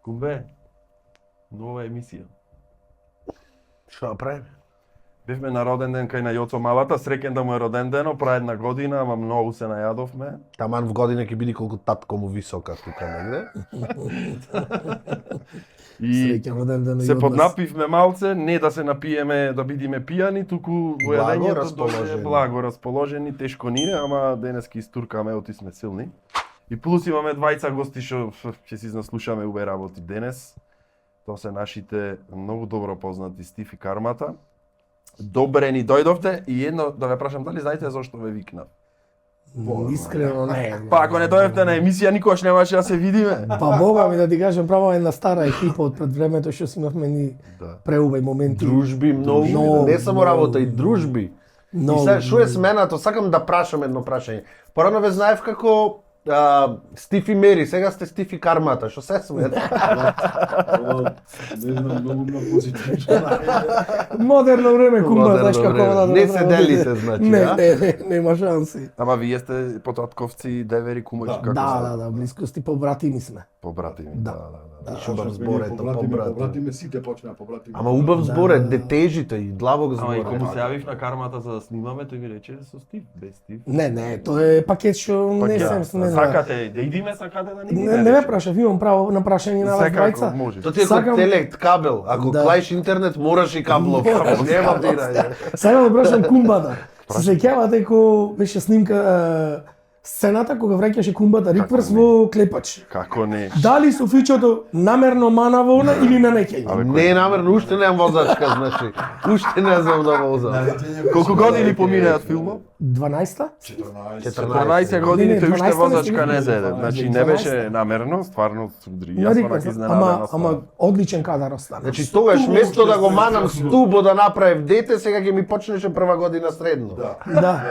Кумбе, нова емисија. Што правим? Бевме на роден ден кај на Јоцо Малата, среќен да му е роден дено, пра една година, ама многу се најадовме. Таман в година ќе биде колку татко му висока тука негде. И Среќен роден ден и се од нас. поднапивме малце, не да се напиеме да бидиме пијани, туку во јадењето расположени. благо расположени, тешко ние, ама денески истуркаме, оти сме силни. И плюс имаме двајца гости што ќе си наслушаме убави работи денес. Тоа се нашите многу добро познати Стив и Кармата. Добре ни дојдовте и едно да ве прашам дали знаете зошто ве викнав? Искрено не. Па ако не дојдовте на емисија никош немаше да се видиме. Па Бога ми да ти кажам, право една стара екипа од пред времето што си имавме ни Да. преубави моменти. Дружби многу, не само работа, и дружби. И сега што е сменато, сакам да прашам едно прашање. Порано ве знаев како Стив и Мери, сега сте Стив и Кармата, што се смета? Не знам, многу на позитивно. Модерно време, кумба, знаеш како да Не се делите, значи, нема шанси. Ама вие сте потатковци, девери, кумојчи, како Да, блискости побратими сме. побратими. Да. Убав збор, ето, побратиме, сите почнаа побратиме. Ама убав збор е, детежите и длабок Ама и збор. кога се јавив на Кармата за да снимаме, тој ми рече со Стив, без Стив. Не, тоа е пакет што не сем не знам. Сакате да идиме, сакате да не Не ме прашав, имам право на прашање на вас Секако двајца. може. Тоа ти е Сакам- како телект, кабел. Ако Да. клаиш интернет, мораш и каблов. Нема дирање. Сакам да прашам кумбата. Се сеќавате кога беше снимка сцената кога враќаше кумбата Рикверс не? во клепач. Како не? Дали Софичото намерно манава она или на некење? Не, намерно, уште немам возачка, значи. Уште не знам да возам. Колку години поминаа од филмот? 12-та? 14 години Не, тој уште 12 возачка не не стигна. зеде. Значи не 12. беше намерно, стварно судри. На Јас Рикверс. онак изненаден. Ама одличен кадар остана. Значи тогаш место да го манам стубо да направев дете, сега ќе ми почнеше прва година средно. Да.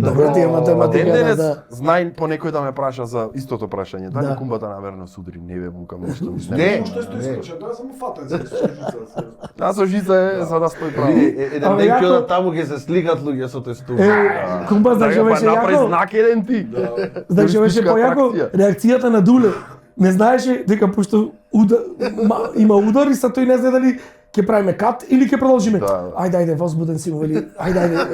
Добро ти е Па математика. ден денес Да. знај по некој да ме праша за истото прашање. Дали Да. кумбата намерно судри? Не бе, букам нешто. Не, Што што искаше, тоа само фатен се служица. Таа со жица е за да стои право. Еден Ама ден ќе јако- одат таму ќе се сликат луѓе со тој стубо. Кумба знаеш што беше направи јако? знак еден ти. Знаеш што беше Туристичка појако? атракција. Реакцијата на Дуле. Не знаеше дека пошто има удар и са тој не знае дали ќе правиме кат или ќе продолжиме. Да. Ајде, возбуден си му вели. Ајде.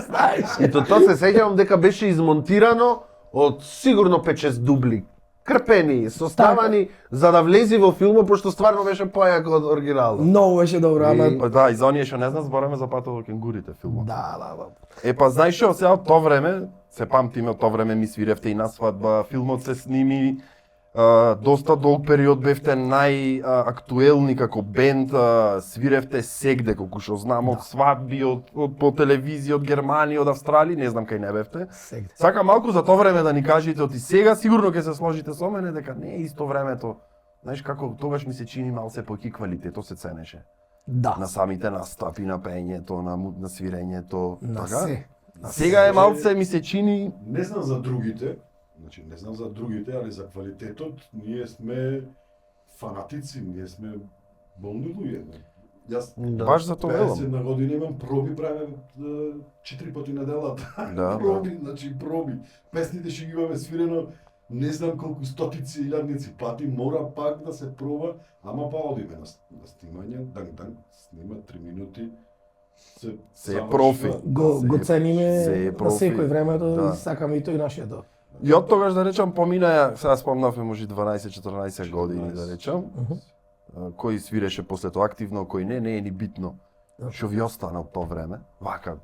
Знаеш. И тоа се сеќавам дека беше измонтирано од сигурно 5-6 дубли. Крпени, составани за да влези во филмот, пошто стварно беше појако од оригиналот. Многу беше добро, ама Па да, и за оние што не знаат, збораме за патот од кенгурите филмот. да. Е па знаеш што, сега од тоа време, се памтиме од тоа време ми свиревте и на свадба, филмот се сними, доста долг период бевте најактуелни како бенд, свиревте сегде, колку што знам, од свадби, од по телевизија, од Германија, од Австралија, не знам кај не бевте. Сегде. Сакам малку за тоа време да ни кажете, оти сега сигурно ќе се сложите со мене дека не е исто времето. Знаеш како тогаш ми се чини малце поки квалитето се ценеше. Да. На самите настапи, на пеењето, на свирењето, На така? се. Сега е малце ми се чини Не знам за другите, значи не знам за другите, али за квалитетот ние сме фанатици, ние сме болни луѓе. Јас баш за тоа велам. 50 на година имам проби, правиме 4 пати неделата. Да, проби, значи проби. Песните што ги имаме свирено, не знам колку стотици, илјадници пати, мора пак да се проба, ама па одиме на снимање, снима 3 минути, Се е профи. Го цениме се е на профи. секој времето Да. и сакаме и тој нашето. И од тогаш да речам помина, сега спомнавме може 12-14 години да речам. Кој свиреше после тоа активно, кој не е ни битно. Што ви остана од тоа време? Вака.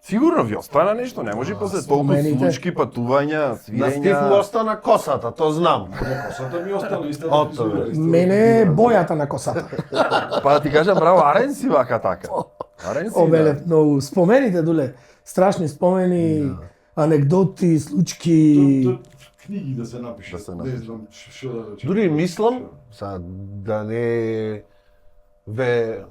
Сигурно ви остана нешто, не може после толку спомените. случки, патувања, На Стив му свирења. остана косата, тоа знам. Косата ми остана исто. Ото, Мене е бојата на косата. Па да ти кажам, браво, Арен си вака така. Арен си, Обелев многу. Спомените, Дуле, страшни спомени, анегдоти, случки. Книги да се напише. Да се Не напише. знам што да речем. Дури мислам, са, да не ве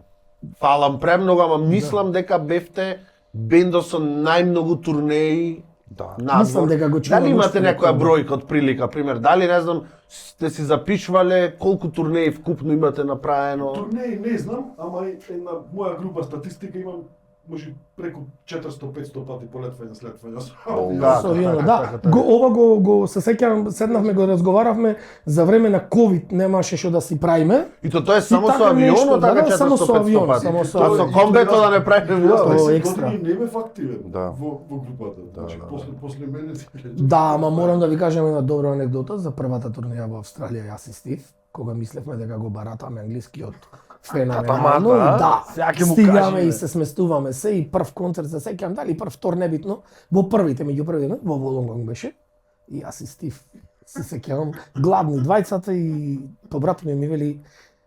фалам премногу, ама мислам дека бевте бендо со најмногу турнеи Да. надвор. Мислам дека го чувам Дали имате уште некоја некој. бројка од прилика, пример, дали не знам, сте си запишвале колку турнеи вкупно имате направено? Турнеи не знам, ама една моја група статистика имам може преку 400-500 пати полетвање, слетвање. Да, Со авионот, така, да. Ова го се сеќавам, седнавме го разговаравме за време на ковид, немаше што да си правиме. И тоа е само така со авионот, нешто, така да, само со 400-500 авион, пати. само со Тоа со авион. комбето да не правиме авион. Тоа е екстра. екстра. Не бев активен Да. во групата. Значи, после мене... Да, ама морам да ви кажам една добра анекдота за првата турнеја во Австралија, јас и Стив, кога мислевме дека го баратаме англискиот феноменално, Татамата, да, сега ќе му стигаме кажеме. и се сместуваме се и прв концерт се сеќам, дали прв тур небитно, во првите, меѓу првите, во Волонгонг беше, и јас и Стив се сеќавам, гладни двајцата и побрат ми вели,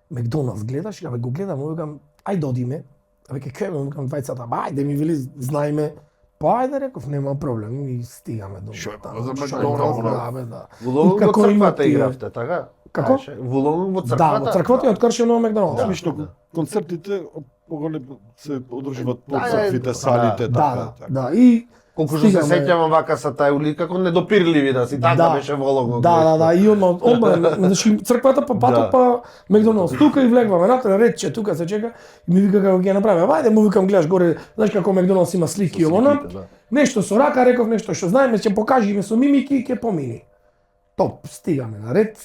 Макдоналдс гледаш, ја го гледам, викам, ајде одиме, веќе кај викам двајцата, ајде ми вели, знаеме, па ајде реков, нема проблем и стигаме до Шо е, таму. за Шо е, Макдоналдс, да, бе, да. Во Лондон И како во има црквата тие- игравте, така? Како? Аше, Во Лондон во Да, црквата? во црквата ја откршено на Макдоналдс. Смешно, концертите поголем се одржуваат по Да, црквите, салите, Да, така. да, да, и Колку што се стигаме- сеќавам вака са тај ули, како недопирливи да си, така Да. беше во Лондон. Да, и одма, значи црквата па патот Да. па Макдоналдс тука и влегваме натре, ретче тука се чека и ми вика како ќе направиме. Ајде му викам гледаш горе, знаеш како Макдоналдс има слики ово на. Нешто со рака, реков нешто што знаеме, ќе покажиме со мимики и ќе помини. Топ, стигаме на ред.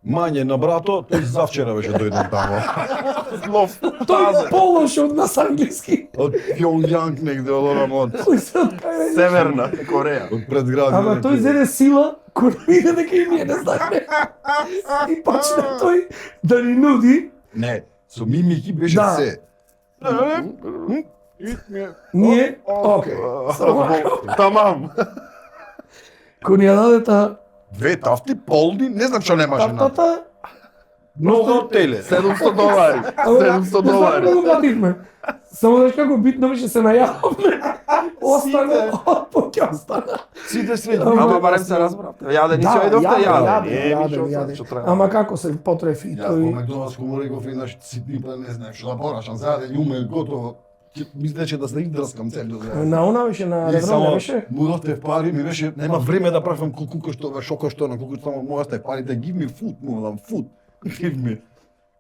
Мање на брато, тој завчера беше дојден тамо. Лов. Тој полош од нас англиски. Од Пјонјанг негде, од онам од Тој се од кај Северна Кореја. од предградие. Ама тој зеде сила, која виде дека и ние не знаеме. И почна тој да ни нуди. Не, со мимики беше Да. се. Ние, окей. Тамам. Кој ни ја даде та Две тафти, полни, не знам што немаше на. таптата, Много теле. $700. $700. Не го плативме. Само знаеш како битно беше се најавме. Остана, ќе остана. Сите средни. Ама барем се разбравте. Јаден и се ојдовте јаден. јаден. Ама како се потрефи Јас во тој. Макдоналдс му реков еднаш ситни па не знаев што да порашам, заеден јуме готово. Мислеше да се издрскам целиот ден. На она беше на И Редроне само беше. му дадов пари, ми беше нема време да правам куку што шоко што на куку само му дадов пари да give me food, му дам food. Give me.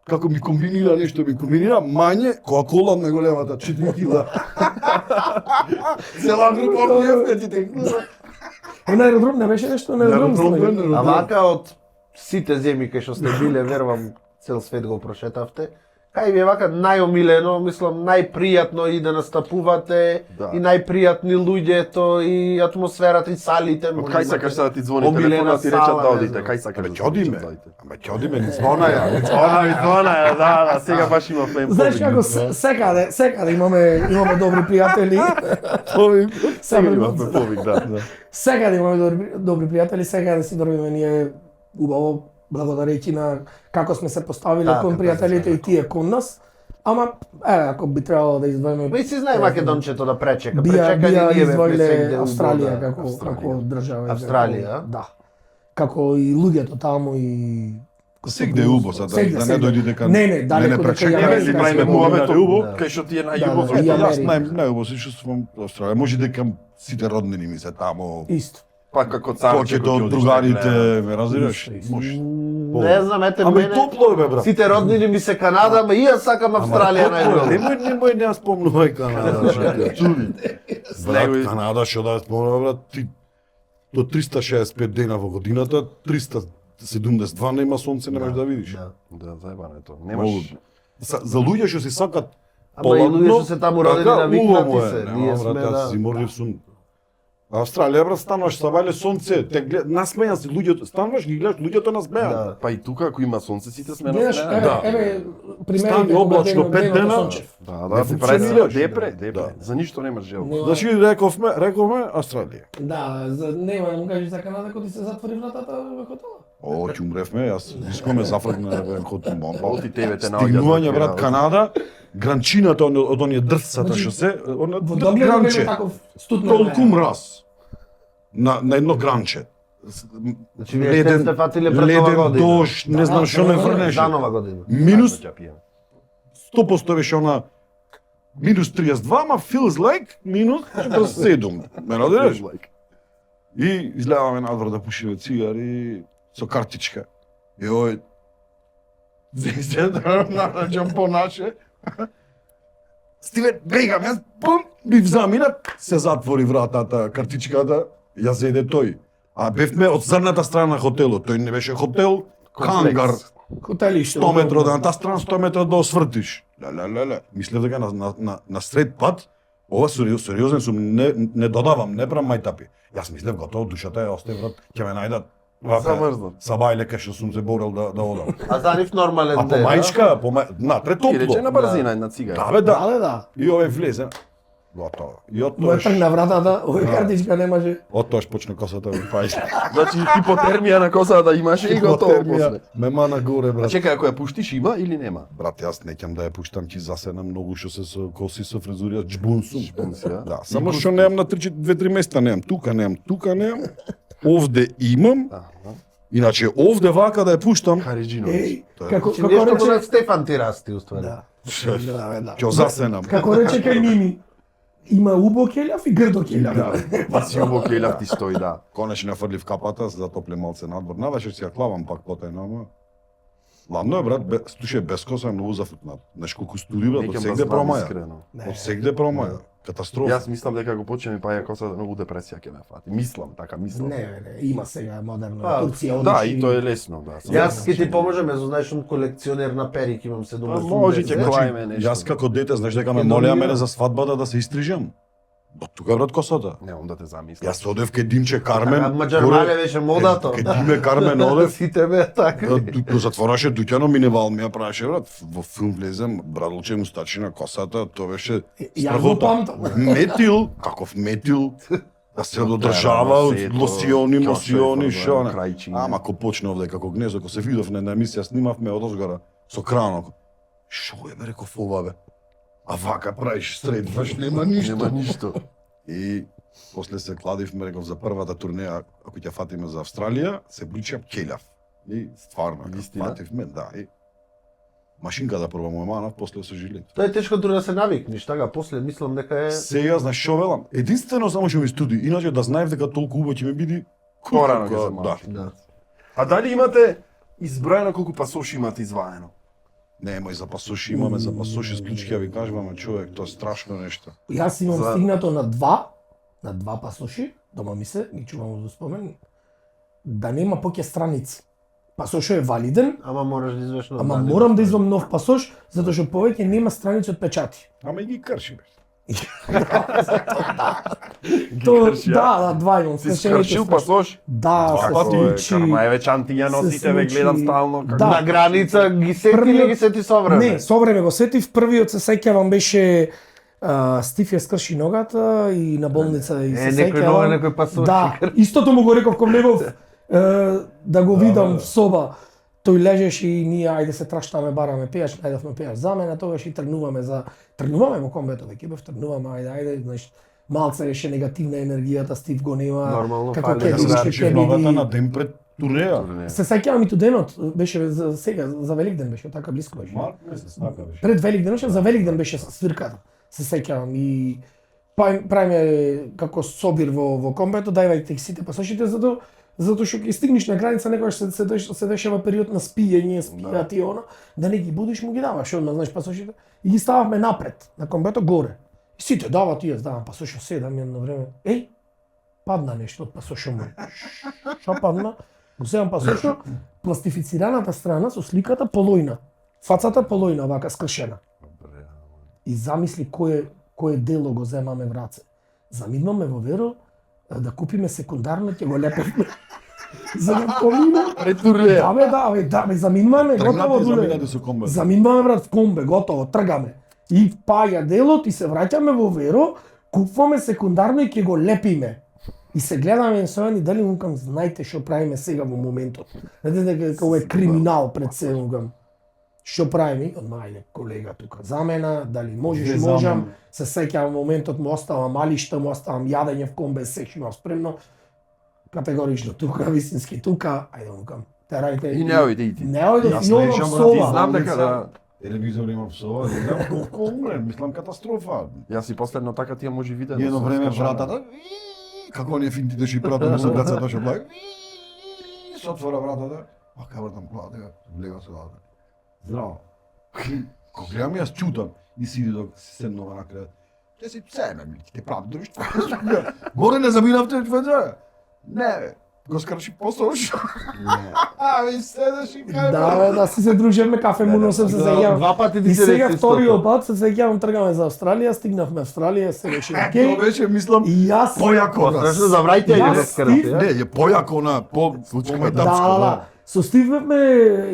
Како ми комбинира нешто, ми комбинира мање, Кока-кола најголемата 4 кила. Цела група од јефтите. На Аеродром не беше нешто на Аеродром. А вака од сите земји кај што сте биле, верувам, цел свет го прошетавте. Кај ви е вака најомилено, мислам, најпријатно и да настапувате, Да. и најпријатни луѓето, и атмосферата, и салите. Од кај сакаш сега да ти звони Омилена телефонот и речат сала, да не одите, знам. кај сакаш да Ама ти ќе одиме. речат да одите. Ама ќе одиме, ни звона ја. Звона, да, сега баш има флем. Знаеш како секаде имаме добри пријатели. Сега имаме повик, да. Секаде имаме добри пријатели, секаде си добиваме ние убаво благодарејќи на како сме се поставиле Така, кон така, пријателите и тие кон нас. Ама ако би требало да издвоиме Ма и си знае Македончето да пречека. бија Пречека ние издвоиле свегде Австралија убо, како Австралија. држава. Австралија? Да. Како и луѓето таму и Сегде е убо, сад, да не дојди дека Не, далеко дека пречека. ја Не, Америка си правиме сме муавето да. убо, кај што ти е на Да, југо, да, зашто и Јас Америка. најубаво се чувствувам Австралија. Може дека сите роднини ми се таму. Исто. па како царче Повеќето другарите, ме разбираш? Исто, Може. Не знам, ете Ама и мене. топло е, бе, брат. Сите роднини ми се Канада, ама и јас сакам Австралија најдобро. Немој не ја спомнувај Канада, што чуди. Брат, него- Канада што да ја спомнува, брат, ти до 365 дена во годината, 372 нема сонце, немаш да видиш. Да, заебането. Могу. Немаш. За луѓе што се сакат Ама и луѓе што се таму родени така, навикнати убаво е. се. Нема, Ние брат, сме јас зиморлив сум. Австралија, брат, стануваш са вале сонце, те насмејан се луѓето, стануваш ги гледаш луѓето насмејан. Да. Па и тука ако има сонце сите сме Гледаш, насмеани. еве, Да. еве, примери Стани како облачно, дено- пет деното дена. сонче. Да, Не да, ти прави функционираш. депре, Да. депре. За ништо немаш жел. Не. Значи рековме Австралија. Да, нема да му кажеш за Канада кога ти се затвори вратата во хотелот. О, ќе умревме, јас искам ме зафргна бе код бомба. Оти тебе те наоѓаат. Стигнување, брат, Канада, гранчината од оние дрсцата што се, она Во Дублин гранче, беше таков студно. толку мраз на едно гранче. Значи вие те сте фатиле пред Нова леден година. дожд, не знам што не врнеше. За Нова година. Минус 100% беше она минус 32, ама feels like минус 47. Ме разбираш? И излеваме надвор да пушиме цигари со картичка. И ој се да нараѓам по наше. Стивен, бегам, јас пум, ми замина, се затвори вратата, картичката, ја зеде тој. А бевме од зрната страна на хотелот, тој не беше хотел, хангар, Хотелиште. 100 метра од едната страна, 100 метра да освртиш. Лелелеле, мислев дека на сред пат, ова сериозен сум, не додавам, не правам мајтапи. Јас мислев готово, душата ја остави врат, ќе ме најдат. Замрзнат. Сабајле кај што сум се борел да одам. А за нив нормален А ден, помајчка, натре И топло. рече на брзина една цигара. Да бе, да. Да, да. И овој влезе. Готово. И од Му е тоаш, тргна вратата, овој картичка не може. од тоаш почна косата ми паѓа. Значи хипотермија на косата да имаше и готово после. Ме мана горе, А брат. чекај, ако ја пуштиш има или нема? Брат, јас не ќам да ја пуштам, ќе заседнам многу што се со коси со фризури, жбун сум. Жбун си, а? Да, само што немам на 2-3 места, немам тука, немам. Овде имам. Иначе овде вака да ја пуштам, Хариджинович. Еј, Тоа е. како Значи нешто рече, на Стефан ти расти уствари. да. Да. ќе засенам. Како рече кај Мими, има убо келјав и грдо келјав. Па си убо келјав ти стои, да. Конечно фрлив капата, за да топле малце надвор. Навечер си ја клавам пак потајно, ама ладно е, брат, слушај, без коса е многу зафутнат. Знаеш колку студи, брат, од Неќам сегде да знам промаја. искрено. Од сегде промаја. Катастрофа. Јас мислам дека ако почне ми паја косата, многу депресија ќе ме фати. Мислам, така мислам. Не, има сега модерно. Па, Турција Да, одиш и тоа е лесно, да. Јас ќе ти поможам, јас знаеш сум колекционер на перик, имам 780. Може ќе Значи, клајме нешто. Јас како дете, знаеш дека ме Ќе молеа доминира. мене за свадбата да се истрижам. Од тука брат косата. Не, онда те замислам. Јас одев кај Димче Кармен. Така, Маџармале беше модато. Кај Диме Кармен одев. Сите беа така. Го затвораше дуќано минивал ми ја правеше брат. Во филм влезем, брадолче му стачи на косата, тоа беше Ја го памтам. Метил, каков метил. Да се додржава од лосиони, шо не. Ама ако почне овде како гнезо, ако се видов на една емисија, снимавме од озгора со кранок. Шо е бе, реков ова бе? А вака правиш средваш, нема ништо. Нема ништо. И после се кладивме, реков, за првата турнеја, ако ќе фатиме за Австралија, се бличав келјав. И стварно, Вистина? фативме, да. И машинка да прво му е манав, после се жилет. Тоа е тешко дури да се навикнеш, така, после мислам дека е... Сега, знаеш шо велам? Единствено само што ми студи, иначе да знаев дека толку убаво ќе ми биде, Порано ќе се да. малчи. Да. А дали имате изброено колку пасоши имате изваено? Нема и за пасоши, имаме за пасоши склучки, ја ви кажуваме, човек, тоа е страшно нешто. Јас имам За- стигнато на два пасоши, дома ми се, ги чувам за спомен, да нема поќе страници. Пасошот е валиден, Ама мораш да извеш нов. ама морам да извам нов пасош, затоа што повеќе нема страници од печати. Ама и ги крши, бе. Тоа, крши, да, два имам. Си скршените скршил страници. пасош? Да, Два се пати, случи. Кармаеве чантиња носите, ве гледам стално. како- Да. На граница ги сети или Првиот- ги сети со време? Не, со време го сетив. Првиот се сеќавам беше Стив ја скрши ногата и на болница и се некој сеќавам. нога, некој пасош. Да, истото му го реков кога негов да го видам в соба. Тој лежеше и ние ајде се траштаме, бараме пејач, најдовме пејач за мене, тогаш и тргнуваме во комбето веќе бев тргнуваме, ајде, знаеш, малце беше негативна енергијата, Стив го нема. Нормално, како фали ќе да видиш, се ќе Скрши ногата види. на ден пред турнеја. Се сеќавам и ту денот, беше за сега, за Великден беше, така блиско беше. Март месец, така беше. Пред Великден беше, за Великден беше свирката. Се сеќавам и правиме како собир во комбето, дајвајте ги сите пасошите затоа што ќе стигнеш на граница некогаш се дешава период на спиење, спијат и она, да не ги будиш му ги даваш одма, знаеш пасошите и ги стававме напред на комбето горе. И сите дават и јас давам пасошо седам едно време. Еј, падна нешто од пасошо му. Шо падна? Го седам пасошо, пластифицираната страна со сликата полојна. Фацата полојна, вака скршена. И замисли кој дело го земаме в раце. Замидваме во Веро да купиме секундарно, ќе го лепевме. За да помине. Пред турнеја. Да, замидваме, готово Тргнати дуле. заминати со комбе. Замидваме брат в комбе, готово, тргаме. И паѓа делот и се враќаме во Веро, купуваме секундарно и ќе го лепиме. И се гледаме со едни дали мукам знаете што правиме сега во моментот. Знаете дека ова е криминал пред се мукам. Што правиме? Најде колега тука замена, дали можеш, Ве можам. замена. Се сеќавам моментот, му оставам малишта, му оставам јадење в комбе, сек имам спремно. Категорично тука, вистински тука, ајде мукам. Терајте. И не ојде и ти. Не ојде Јас и одам лежам, со брат, и ова. Знам дека Болница. да. Телевизор има псова, не знам колку умре, мислам катастрофа. Јас и последно така ти ја може видено. Едно со време скршена. вратата, како не финтите ши пратат на децата што благ. Се отвора вратата, а кабар там гледа, влега се вратата. Здраво. Кога гледам јас чутам и сиди док се седнува на крај. Те си псеме, те прават дошто. Горе не заминавте федера. Не, бе. Го скрши посол шо. Ви седеш и кај. Да, си се дружиме кафе му носам се сеќавам. Два пати ти И се сега дesi вториот пат се сеќавам тргаме за Австралија, стигнавме Австралија, се беше Тоа окей. беше, мислам, И јас појако. Страшно забрајте Јас, ја да скарате, Стив, ја? Не, е појако на по Да. Со Стив бевме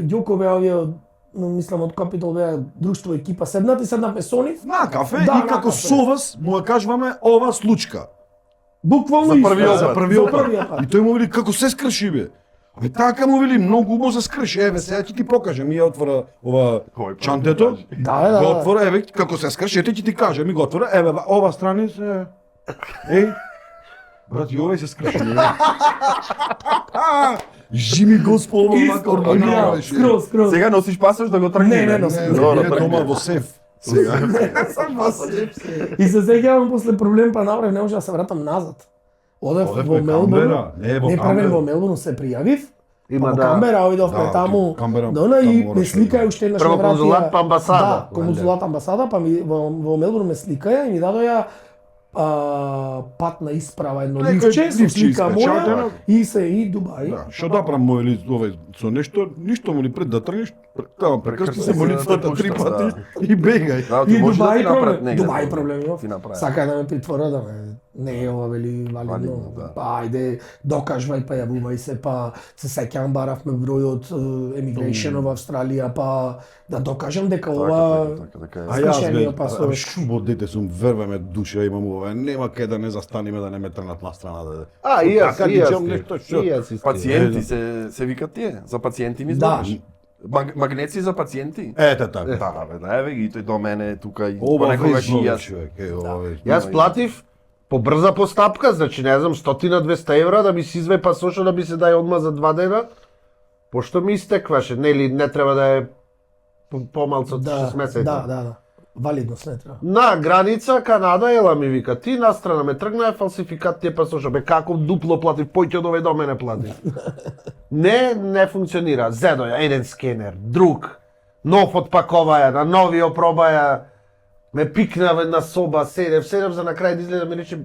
ѓокове овие мислам од Капитол беа друштво екипа седнавме со нив. На кафе Да, и на како кафе. со вас му ја кажуваме ова случка. Буквално За исто. првиот За пат. првиот За првиот пат. пат. И тој му вели како се скрши бе. Абе така му вели многу убаво се скрши. Еве сега ќе ти покажам. И ја отвора ова Кој чантето. Да. Го отвора, еве како се скрши, ете ќе ти кажам. И го отвора, еве ова страни се брат, и овој се скрши. Жими Господ, Исто, оригинал да, беше. скроз. Сега носиш пасош да го тргнеш. Не носим. Добро, Не, тргни. дома во сеф. Сега. И се сеќавам после проблем па направив не може да се вратам назад. Одев Одев во во Мелбурн. Камбера. Не, во Не првен Камбера. во Мелбурн се пријавив. Има Во да Камбера ојдовме Да, таму. Камбера, Дона таму и мораш ме да сликаја идеш. уште еднаш Прво ме вратија. конзулат, па амбасада. Да, конзулат амбасада, па ми во Мелбурн ме сликаја и ми дадоја патна исправа, едно Некој ливче со ливче слика моја испечатено. и се и Дубај. Да, што да правам мој или овој со нешто, ништо му ли пред да тргнеш, тама прекрсти се Прекрсти се молитвата да 3 пушташ, пати да. и бегај. Да, И ти можеш да Дубај ти направат проблем. негде. Дубај проблем имав. Ти направи. Сака да ме притвора да ме не е ова вели валидно. Валидно, да. Па ајде докажвај па јавувај се па се сеќавам баравме бројот емигрейшн во Австралија па да докажам дека ова Така. А јас скршениот бе, пасош. шубо дете сум, верваме душа имам ова, нема кај да не застанеме да не ме трнат на страна да. А, и јас, Така и јас. дичам нешто, што? И јас исто. Пациенти се викат тие, за пациенти ми Да. знаеш. Магнеци за пациенти. Ете така. Да, бе, да, еве ги тој до мене тука и Ова понекогаш и веќе јас. човек, ова веќе. Јас платив по брза постапка, значи не знам 100-200 евра да ми се извај пасошо да ми се дај одма за 2 дена. Пошто ми истекваше, нели не треба да е помалку од 6 месеци. Да. Валидност не треба. На граница Канада ела ми вика, ти настрана ме тргна е фалсификат тие пасоша. Бе како дупло платив, појќе од овој до мене платив. Не функционира. Зедоја еден скенер, друг, нов отпаковаја, на нови опробаја, ме пикна во една соба, седев за на крај да изгледа ми рече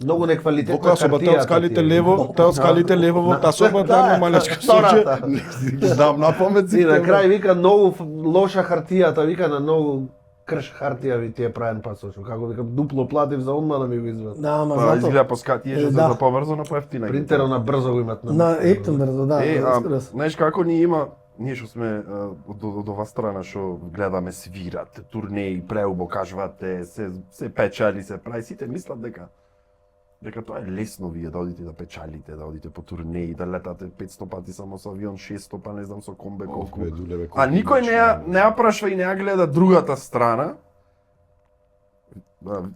многу неквалитетна Во соба, хартија. таа скалите лево, таа скалите лево во таа соба, таа малечка втората. соќе. Ги знам на памет. И на крај вика многу лоша хартијата, вика на многу крш хартија ви ти е правен пасош. Како викам дупло платив за одма да ми го извадат. Да, ама Па зато изгледа поскатие Да. за побрзо на поевтина. Принтерот на брзо го имат на. на Ептенберг, да, скроз. Знаеш како ни има, ние што сме од ова страна што гледаме свират, турнеи, преубо кажувате, се печали, се прави, сите мислат дека тоа е лесно вие да одите да печалите, да одите по турнеи, да летате 500 пати само со авион, 600 па не знам со комбе колку. А никој не ја прашва и не ја гледа другата страна.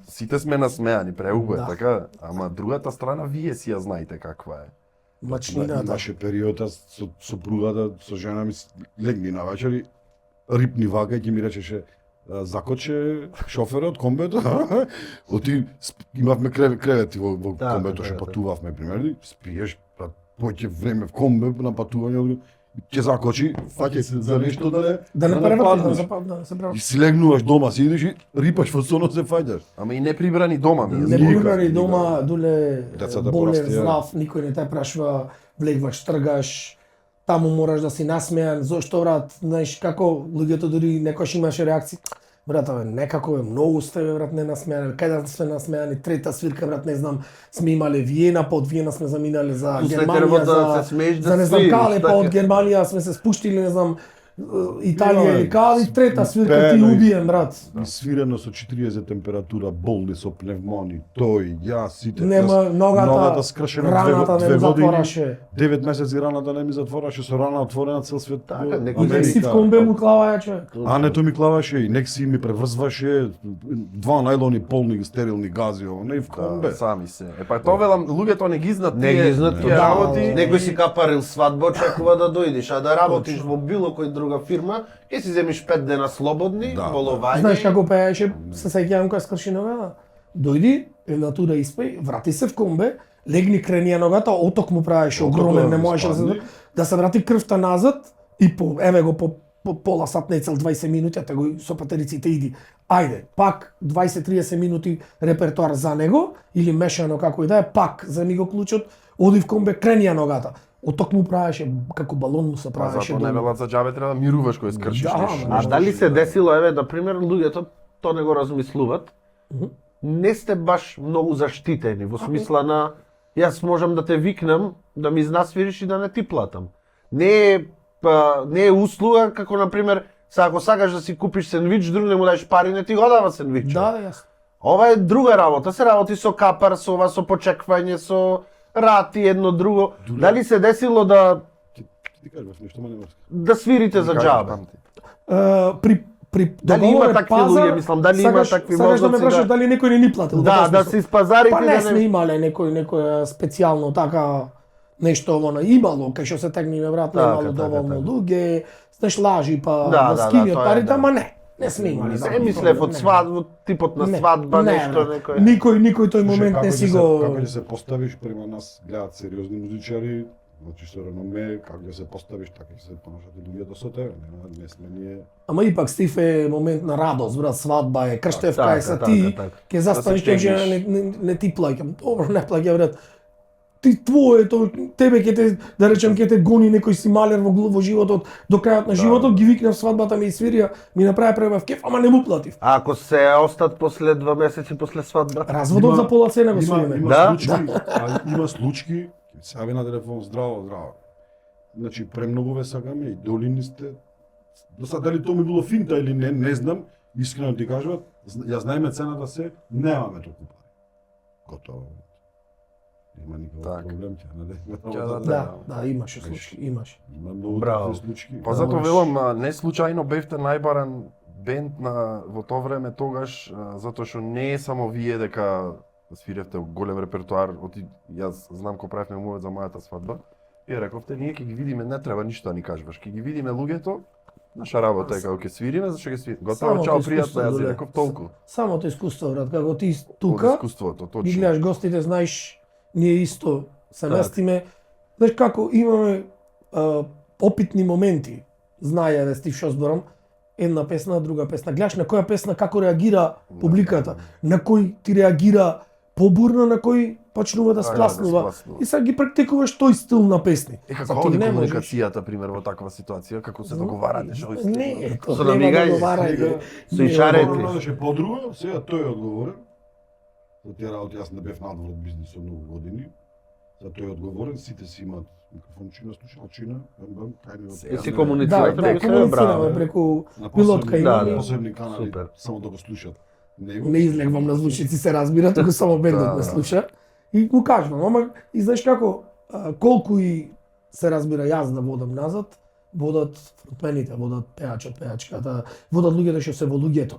Сите сме насмеани, преубо е Да. така, ама другата страна вие си ја знаете каква е. На Мачнината. наше период со сопругата, со жена ми легни на вечер и рипни вака и ќе ми речеше закоче шоферот комбето. Оти имавме кревети во Да, комбето што да. патувавме примерно, спиеш, поќе време в комбе на патување, ќе закочи, фаќај се за нешто Да не преврати, паднеш. да се И преврати. си легнуваш дома, си идеш и рипаш во сон се фаќаш. Ама и не прибрани дома ми. Не Никак, примери никак. дома, дуле Децата болен, порастија. здрав, никој не те прашува, влегваш, тргаш, таму мораш да си насмејан, зошто брат, знаеш како луѓето дури некош имаше реакции. Брат, бе, некако е многу сте бе, брат, не насмејани, кај да сме насмејани, трета свирка, брат, не знам, сме имале Виена, па од Виена сме заминале за Пуснете Германија, да се смееш да за не знам свириш, кале, па така. од Германија сме се спуштили, не знам, Италија или каде, трета свирка ти Пено и- убиен, брат. Свирено со 40 температура, болни со пневмони, тој, јас, сите. Нема Јас- ногата, скршена раната не ми затвораше. 9 месеци раната не ми затвораше, со рана отворена цел свет. Така, во некој И Америка. си в комбе му клаваја човек. Ането ми клаваше и некси ми преврзваше 2 најлони полни стерилни гази, не в комбе. Да, сами се. Е па тоа велам, луѓето не ги знаат Не ги знаат, тие да. работи. Некој си капарил свадба, очекува да дојдеш, а да работиш во било кој друга фирма, ќе си земиш 5 дена слободни, Да, боловање. Знаеш како пееше, се сеќавам кога скрши ногата. Дојди, натура испеј, врати се в комбе, легни кренија ногата, оток му правеше Отокот огромен, не да можеше да се спадне. да се врати крвта назад и по еве го по пола сат, не цел 20 минути, а те го со патериците иди. Ајде, пак 20-30 минути репертоар за него, или мешано како и да е, пак за ми го клучот, одив кон бе кренија ногата. Од му правеше, како балон му се правеше. Затоа не велат за џабе треба да мируваш кој скршиш Да, нешто. А дали се десило, еве, на пример, луѓето тоа не го размислуваат, не сте баш многу заштитени, во смисла на јас можам да те викнам, да ми изнасвириш и да не ти платам. Не е услуга како, на пример, ако сакаш да си купиш сендвич, друг не му даеш пари, не ти го дава сендвичот. Да, јасно. Ова е друга работа, се работи со капар, со ова, со почеквање, со рати, едно друго. Дали се десило да Ти кажеш нешто, ма нема. да свирите за џабе? При Дали има договорен такви пазар, луѓе, мислам, дали има такви сакаш да ме возници, прашаш да- дали некој не ни платил? Да, да се испазарите, Па не да сме имале некој специјално така нешто оно имало, кај што се тегниме вратно Така, имало така, доволно така. луѓе, знаеш лажи па Да, да да, скинат тоа е, парите, да. ама не сме имали. Не мислев од свадба, типот на Не, свадба, не, нешто брат. некој. Никој тој момент не си го... Како ќе се поставиш према нас, гледаат сериозни музичари, значи со реноме, како ќе се поставиш, така ќе се понашат и луѓето со тебе, не сме ние. Ама ипак Стив е момент на радост, брат, свадба е, крштевка Така, е са така, ти, така. ќе застанеш Да ќе се жена не ти плаќам. Добро, не плаќам, брат. Ти твоето, тебе ќе те, да речем, ќе те гони некој си малер во животот, до крајот на животот, ги викнав свадбата ми свирија, ми направи пребав кеф, ама не му платив. А ако се остат после 2 месеци после свадбата? Разводот за пола цена го свириме. Има Да? случаи, има случаи, ќе се јави на телефон, здраво. Значи, премногу ве сакаме и долини сте. До сад дали тоа ми било финта или не знам, искрено ти кажуват, ја знаеме цената се, немаме толку пари. Готово. Нема никаков Так. проблем, ќе Ќе наде. Да, имаше случаи, имаше. Има многу Браво. такви случаи. Па затоа велам, не случајно бевте најбаран бенд во тоа време тогаш, затоа што не е само вие дека свиревте голем репертоар, јас знам кој правевме мовет за мојата свадба, и рековте, ние ќе ги видиме, не треба ништо да ни кажуваш, ќе ги видиме луѓето, наша работа е како ќе свириме, зашто ќе свириме. Готово, Самото чао, искуство, пријатно, јас доле. реков толку. Самото искуство, брат, како ти Од тука, искуството, ги точно. гледаш гостите, знаеш, ние исто се Так. местиме. Знаеш како имаме опитни моменти. Знае да Стив што зборам, една песна, друга песна. Гледаш на која песна како реагира публиката, на кој ти реагира побурно, на кој почнува да спласнува. И сега ги практикуваш тој стил на песни. Е, Са, како ти оди не можеш- комуникацијата, пример, во таква ситуација, како се договарате, што ви Не, Со тоа нема намигање, договарање. со ишарети. Добро беше подруго, сега тој е одговорен. За тие работи јас не бев надвор од бизнисот многу години. За тој е одговорен, сите си имаат микрофончина, слушалчина, кај И си Да, комуницирате да, меѓу себе, комуницираме браво. преку на пилотка посебни, имаме. да. посебни канали, Супер. само да го слушат. Него. Не излегвам на звучици, се разбира, туку само бендот ме слуша. И му кажувам, ама и знаеш како, колку и се разбира јас да водам назад, водат фронтмените, водат пеачот, пеачката, водат луѓето што се во луѓето.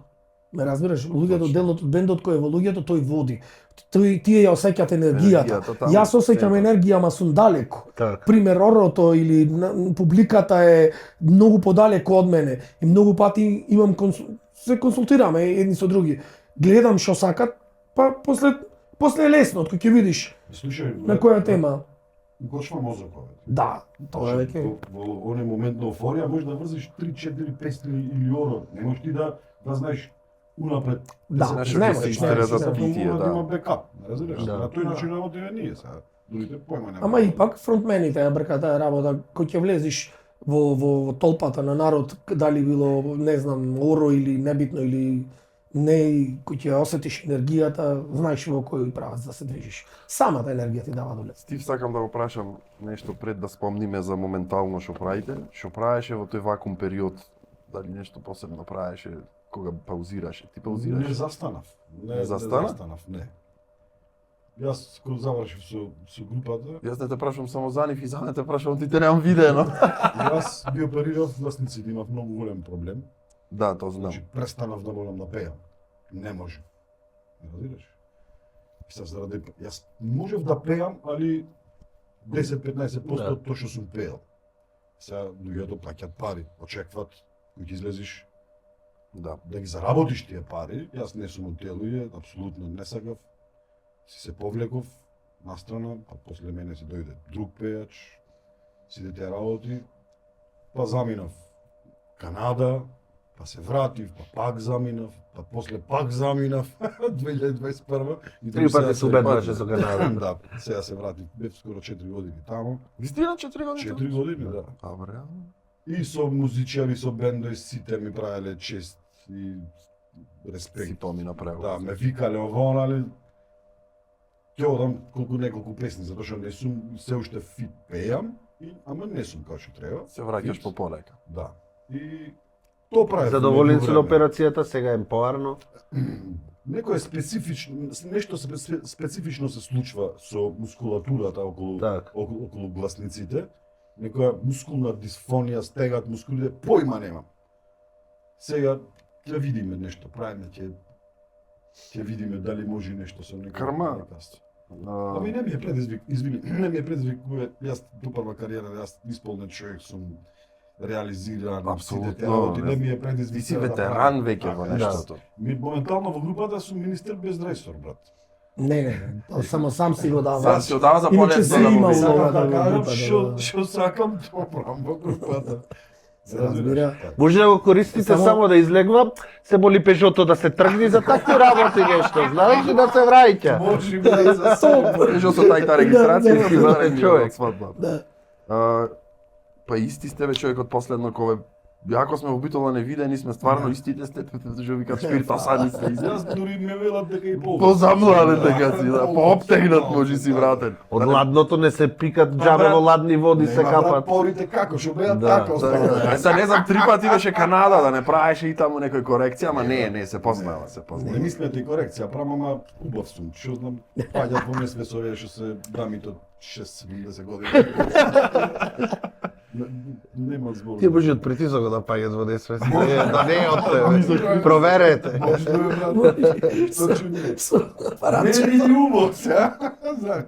Ме разбираш, луѓето, делот од бендот кој е во луѓето, тој води. Тие ја осеќаат енергијата. Енергијата таму, Јас осеќам сепак. енергија, ама сум далеку. Така. Пример, орото или публиката е многу подалеку од мене и многу пати имам се консултираме едни со други. Гледам што сакат, па после е лесно, кога ќе видиш Слушај, на која тема. Гочва мозокот. Да, тоа е веќе. Во оној момент на офорија можеш да врзиш 3-4 песни или оро. Не можеш ти да знаеш унапред. Да, знаеш не што ќе можеш, се не истерат можеш, за да. питие, Мора да има да. бекап, разбираш? Да. На тој начин работиме ние сега. Другите појма нема. Ама ипак фронтмените ја брка таа работа, кој ќе влезиш во толпата на народ, дали било, не знам, оро или небитно или не, и кој ќе осетиш енергијата, знаеш во кој правец да се движиш. Самата енергија ти дава доле. Стив, сакам да го прашам нешто пред да спомниме за моментално што правите. Што правеше во тој вакуум период? Дали нешто посебно правеше кога паузираше? Ти Не паузираш? застанав. Не застана? застанав, не. Јас кога завршив со групата, Јас не те прашувам само за нив и за не те прашувам, ти те немам видено. јас ги оперирав власниците, имав многу голем проблем. Да, тоа знам. Значи престанав да можам да пеам. Не може. Не разбираш? И сега заради јас можев да пеам, али 10-15% Да. од тоа што сум пеел. Сега луѓето плаќаат пари, очекваат кој ќе излезиш Да. да ги заработиш тие пари. Јас не сум од тие луѓе, апсолутно не сакав. Се повлеков настрана, па после мене се дојде друг пејач, сите тие работи, па заминав Канада, па се вратив, па пак заминав, па после пак заминав 2021 и Три сега пати се се убедуваше со Канада. Да, сега се вратив, бев скоро 4 години таму. Вистина 4 години? 4 години, да. Добре. И со музичари, со бендови, сите ми правеле чест и Си респект. то ми направил. Да, ме викале ово, нали, ќе одам неколку песни, затоа што не сум, се уште фит пеам, ама не сум како што треба. Се враќаш Фит. по полека. Да. И то прави. Задоволен си на операцијата, сега е поарно. Некое специфично, нешто специфично се случува со мускулатурата околу Так. околу гласниците. Некоја мускулна дисфонија, стегат мускулите, појма немам. Сега ќе видиме нешто, правиме ќе видиме дали може нешто со некој. Карма. Ами не ми е предизвик, извини, не ми е предизвик, јас тупава кариера, јас исполнет човек сум, реализиран, Апсолутно. сите работи, не ми е предизвик. Ти си сега да ветеран правам. веќе во Така, нештото. Ми моментално во групата сум министер без ресор, брат. Не, тоа само сам си го дава. Сам си одава за Иначе полесно се да има му улога. висака. Сакам да кажам групата, што сакам да правам во групата. Се разбира. Може да го користите само да излегва, се моли пежото да се тргне за такви работи нешто, знаеш и да се враќа. Може да за Кажу со тајта регистрација Да, ти да, зарем човек. свадба. Да. Па исти сте бе човекот последно кога Јако сме во битола невидени, сме стварно истите сте, што викат спиртосани се изјас. Јас дури ме велат дека и пол. Позамладен дека си, да, пообтегнат може си вратен. Од ладното не се пикат џабе во ладни води се капат. Порите како што беа Да. така останаа. Е, не знам, 3 пати беше Канада, да не правеше и таму некој корекција, ама не, се познава, се Не познава. мислете и корекција, правам, ама убав сум. Што знам, паѓат во месве со овие што се дамите од 6-70 години. Нема збор. Тие може од притисокот да паѓат во несвест. Да не е од тебе. Проверете. Може да брат. Точно не. Со Не апаратче. е ни убав се. Знаеш,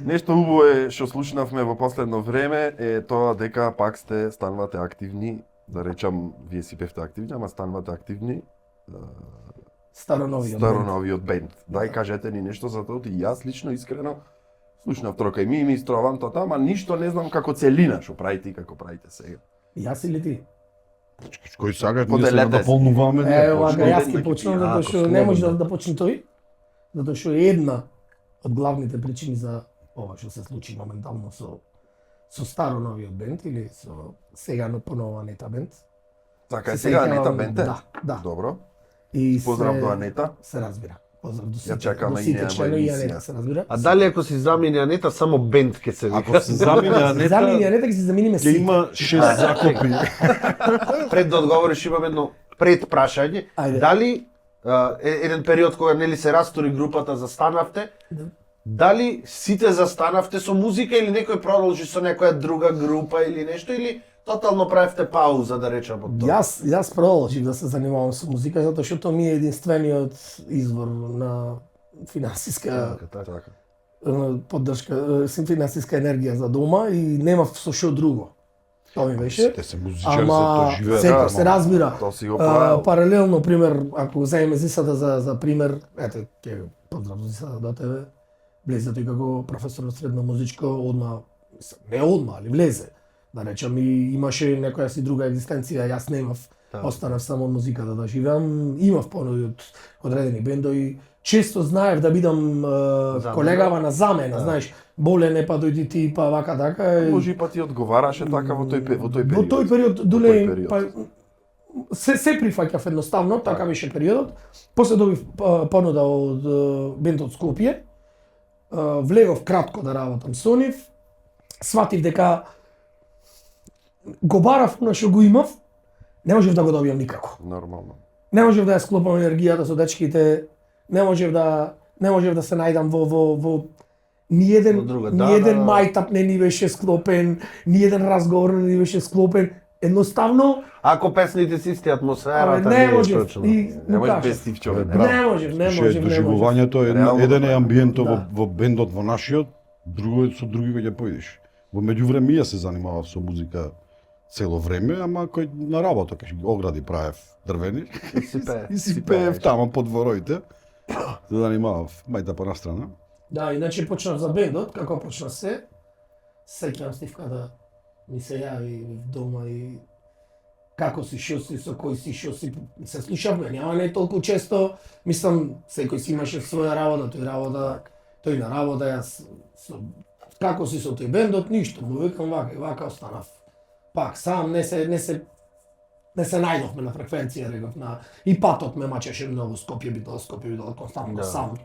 Нешто убаво е што слушнавме во последно време е тоа дека пак сте станувате активни, да речам, вие си бевте активни, ама станувате активни Староновиот. староновиот бенд. Дај кажете ни нешто за тоа, и јас лично искрено слушнав трока и ми стровам тоа, ама ништо не знам како целина што правите и како правите сега. Јас или ти? Кој сакаш ние се дополнуваме, Ева, почнува јас една ќе почнам кипија, затоа ако што не може да почне тој. Затоа што е една од главните причини за ова што се случи моментално со староновиот бенд или со сега понова Анета бенд. Така е Се сега сеќавам, Анета бенте? Да, да. Добро. И Поздрав до Анета. Се разбира. Поздрав до Ја сите. чекаме До и сите неа во членови и емисија. Анета, се разбира. А дали ако си замени Анета, само бенд ќе се Ако вика? се замине Анета, Замени Анета ќе се замениме ќе сите. има 6 закопи. Пред да одговориш имам едно пред прашање. Ајде. Дали еден период кога нели се растори групата застанавте, дали сите застанавте со музика или некој продолжи со некоја друга група или нешто или тотално правевте пауза да речам од тоа? Јас продолжив да се занимавам со музика затоа што тоа ми е единствениот извор на финансиска Така. поддршка, финансиска енергија за дома и немав со што друго. Тоа ми беше. Сите се музичари, Ама тоа живеат. секој се разбира. Тоа си го правил. Паралелно, пример, ако го земеме Зисата за пример, ете, ќе поздрав Зисата до тебе, влезе тој како професор од средно музичко, одма, не одма, али влезе. Да речам, и имаше некоја си друга екзистенција, јас немав. Останав само од музиката да живеам, имав понуди од одредени бендови. Често знаев да бидам колегава на замена, знаеш, болен па дојди ти, па вака така. Може и па ти одговараше така во тој период. Во тој период Во дуле тој период. па се прифаќав едноставно, така беше периодот. После добив понуда од бендот Скопје. Влегов кратко да работам со нив. Сватив дека го барав она што го имав, не можев да го добиам никако. Нормално. Не можев да ја склопам енергијата со дечките, не можев да се најдам во ниеден Во друга, мајтап не ни беше склопен, ниеден разговор не ни беше склопен. Едноставно, Ако песните си исти атмосферата, не е можев. точно. И Не му можеш кажав. без Стив човек. Не можев, не Ше можев. доживувањето е Реално, еден е амбиентот да. во бендот во нашиот, друго е со други кој ќе појдеш. Во меѓувреме ја се занимавав со музика цело време, ама кој на работа, кај огради правев дрвени. И си пеев таму по дворовите. Се занимавав мајта по настрана. Да, иначе почнав за бендот, како почна се. Сеќавам Стивка да ми се јави дома и како си, шо си, со кој си, шо си, се слушавме, няма не толку често, мислам, секој си имаше своја работа, тој на работа, јас, како си со тој бендот, ништо, му викам вака и вака останав. Пак, сам, не се најдовме на фреквенција, реков, и патот ме мачеше многу, Скопје бидел константно сам,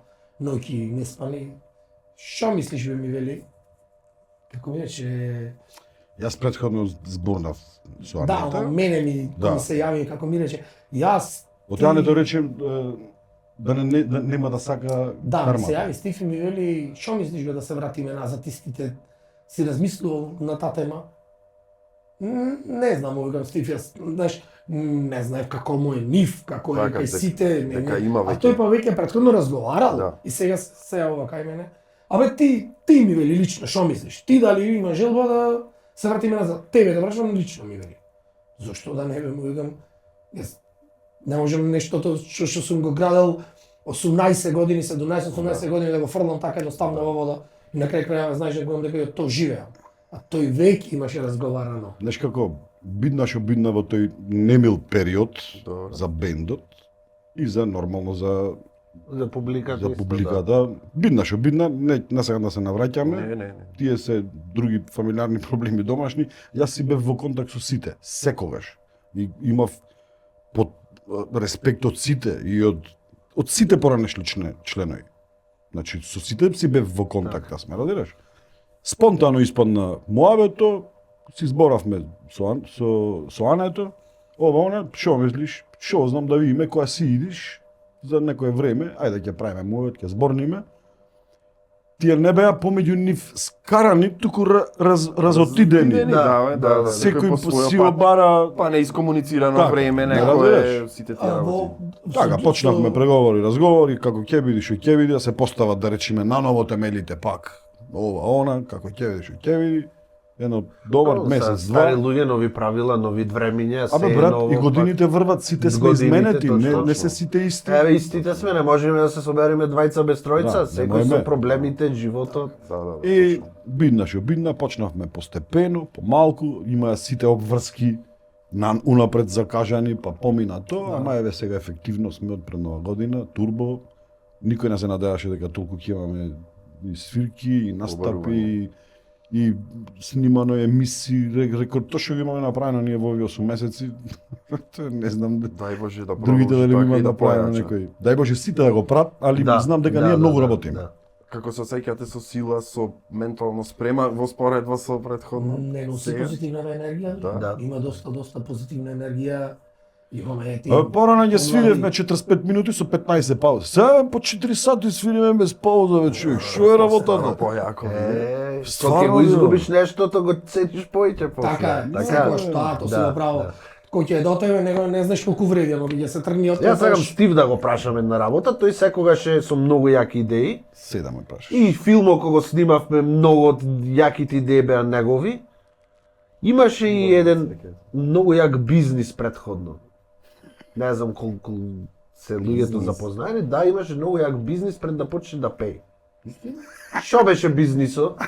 ноќи не спани. Шо мислиш, бе, ми вели? Како ми рече... Јас претходно зборнав со Да, Анета. мене ми, Да. ми се јави, како ми рече, јас... Од Анета рече да нема да сака Да, ми кармата. се јави Стиф и ми вели, шо мислиш бе да се вратиме назад истите? Си размислувал на таа тема? Не знам, викам Стиф, јас, знаеш, не знаев како му е нив, како е Така, кај сите, дека има а веќе. тој па веќе претходно разговарал Да. и сега се јавува кај мене. Абе ти ми вели лично, шо мислиш? Ти дали има желба да се вратиме назад? Тебе да прашам лично ми вели. Зошто да не бе, му викам, јас не можам нештото што сум го градел 18 години, 17-18 години да го фрлам така едноставно во вода и на крај крајава знаеш дека дека ја тоа живеам. А тој веќе имаше разговарано. Знаеш како, бидна што бидна во тој немил период Добро. за бендот и за нормално за публиката. за исто, публиката. Бидна што бидна, не сакам да се навраќаме. Не. Тие се други фамилиарни проблеми домашни. Јас си бев во контакт со сите, секогаш. И имав под респект од сите и од сите поранешни членови. Значи со сите си бев во контакт, јас ме разбираш. Спонтано испадна муавето, си зборавме со Ането, ова, шо мислиш, шо знам да видиме која си идиш за некое време, ајде ќе правиме муавет, ќе зборниме. Тие не беа помеѓу нив скарани, туку разотидени. Да. Секој Некој по својот си пат. обара. Па не искомуницирано Така, време, да, некој разбираш. сите тие работи. Така, почнавме преговори, разговори, како ќе биде, што ќе биде, се постават да речеме наново темелите пак. Ова, она, како ќе биде, што ќе биде. Едно добар месец, Стари два. луѓе, нови правила, нови времиња, се Абе брат, ново, и годините врват, сите сме Годините, изменети, точно. не се сите исти. Еве истите сме, не можеме да се собереме двајца без тројца, Да, секој немојме. со проблемите, животот. Да, И точно. бидна што бидна, почнавме постепено, помалку, имаа сите обврски унапред закажани, па помина тоа, ама еве сега ефективно сме од пред нова година, турбо, никој не се надеваше дека толку ќе имаме и свирки, и настапи, и снимано емисии, рекорд, тоа што го имаме направено ние во овие 8 месеци, не знам, Дај Боже да другите дали така има и да правиме појача. некој. Дај Боже сите да го прават, али знам дека ние многу работиме. Како се сеќате со сила, со ментално спрема во споредба со предходно? Не носи Сега? позитивната енергија. Да. Има доста позитивна енергија. Имаме Порано ќе свиревме 45 минути со 15 паузи. Сега по 4 сати свириме без пауза, бе човек. Што е работата? Појако. Кога Стварно, ќе го изгубиш нештото, го цениш поиќе после. Така, секогаш тоа, тоа си го право. Кој ќе е до тебе, не знаеш колку вреди, но ќе се тргни од Јас сакам кажеш, Стив да го прашам една работа, тој секогаш е со многу јаки идеи. Седам ме прашаш. И филмот кога го снимавме, многу од јаките идеи беа негови. Имаше и еден многу јак бизнис претходно. Не знам колку се луѓето запознаени, да, имаше многу јак бизнис пред да почне да пее. Што беше бизнисот?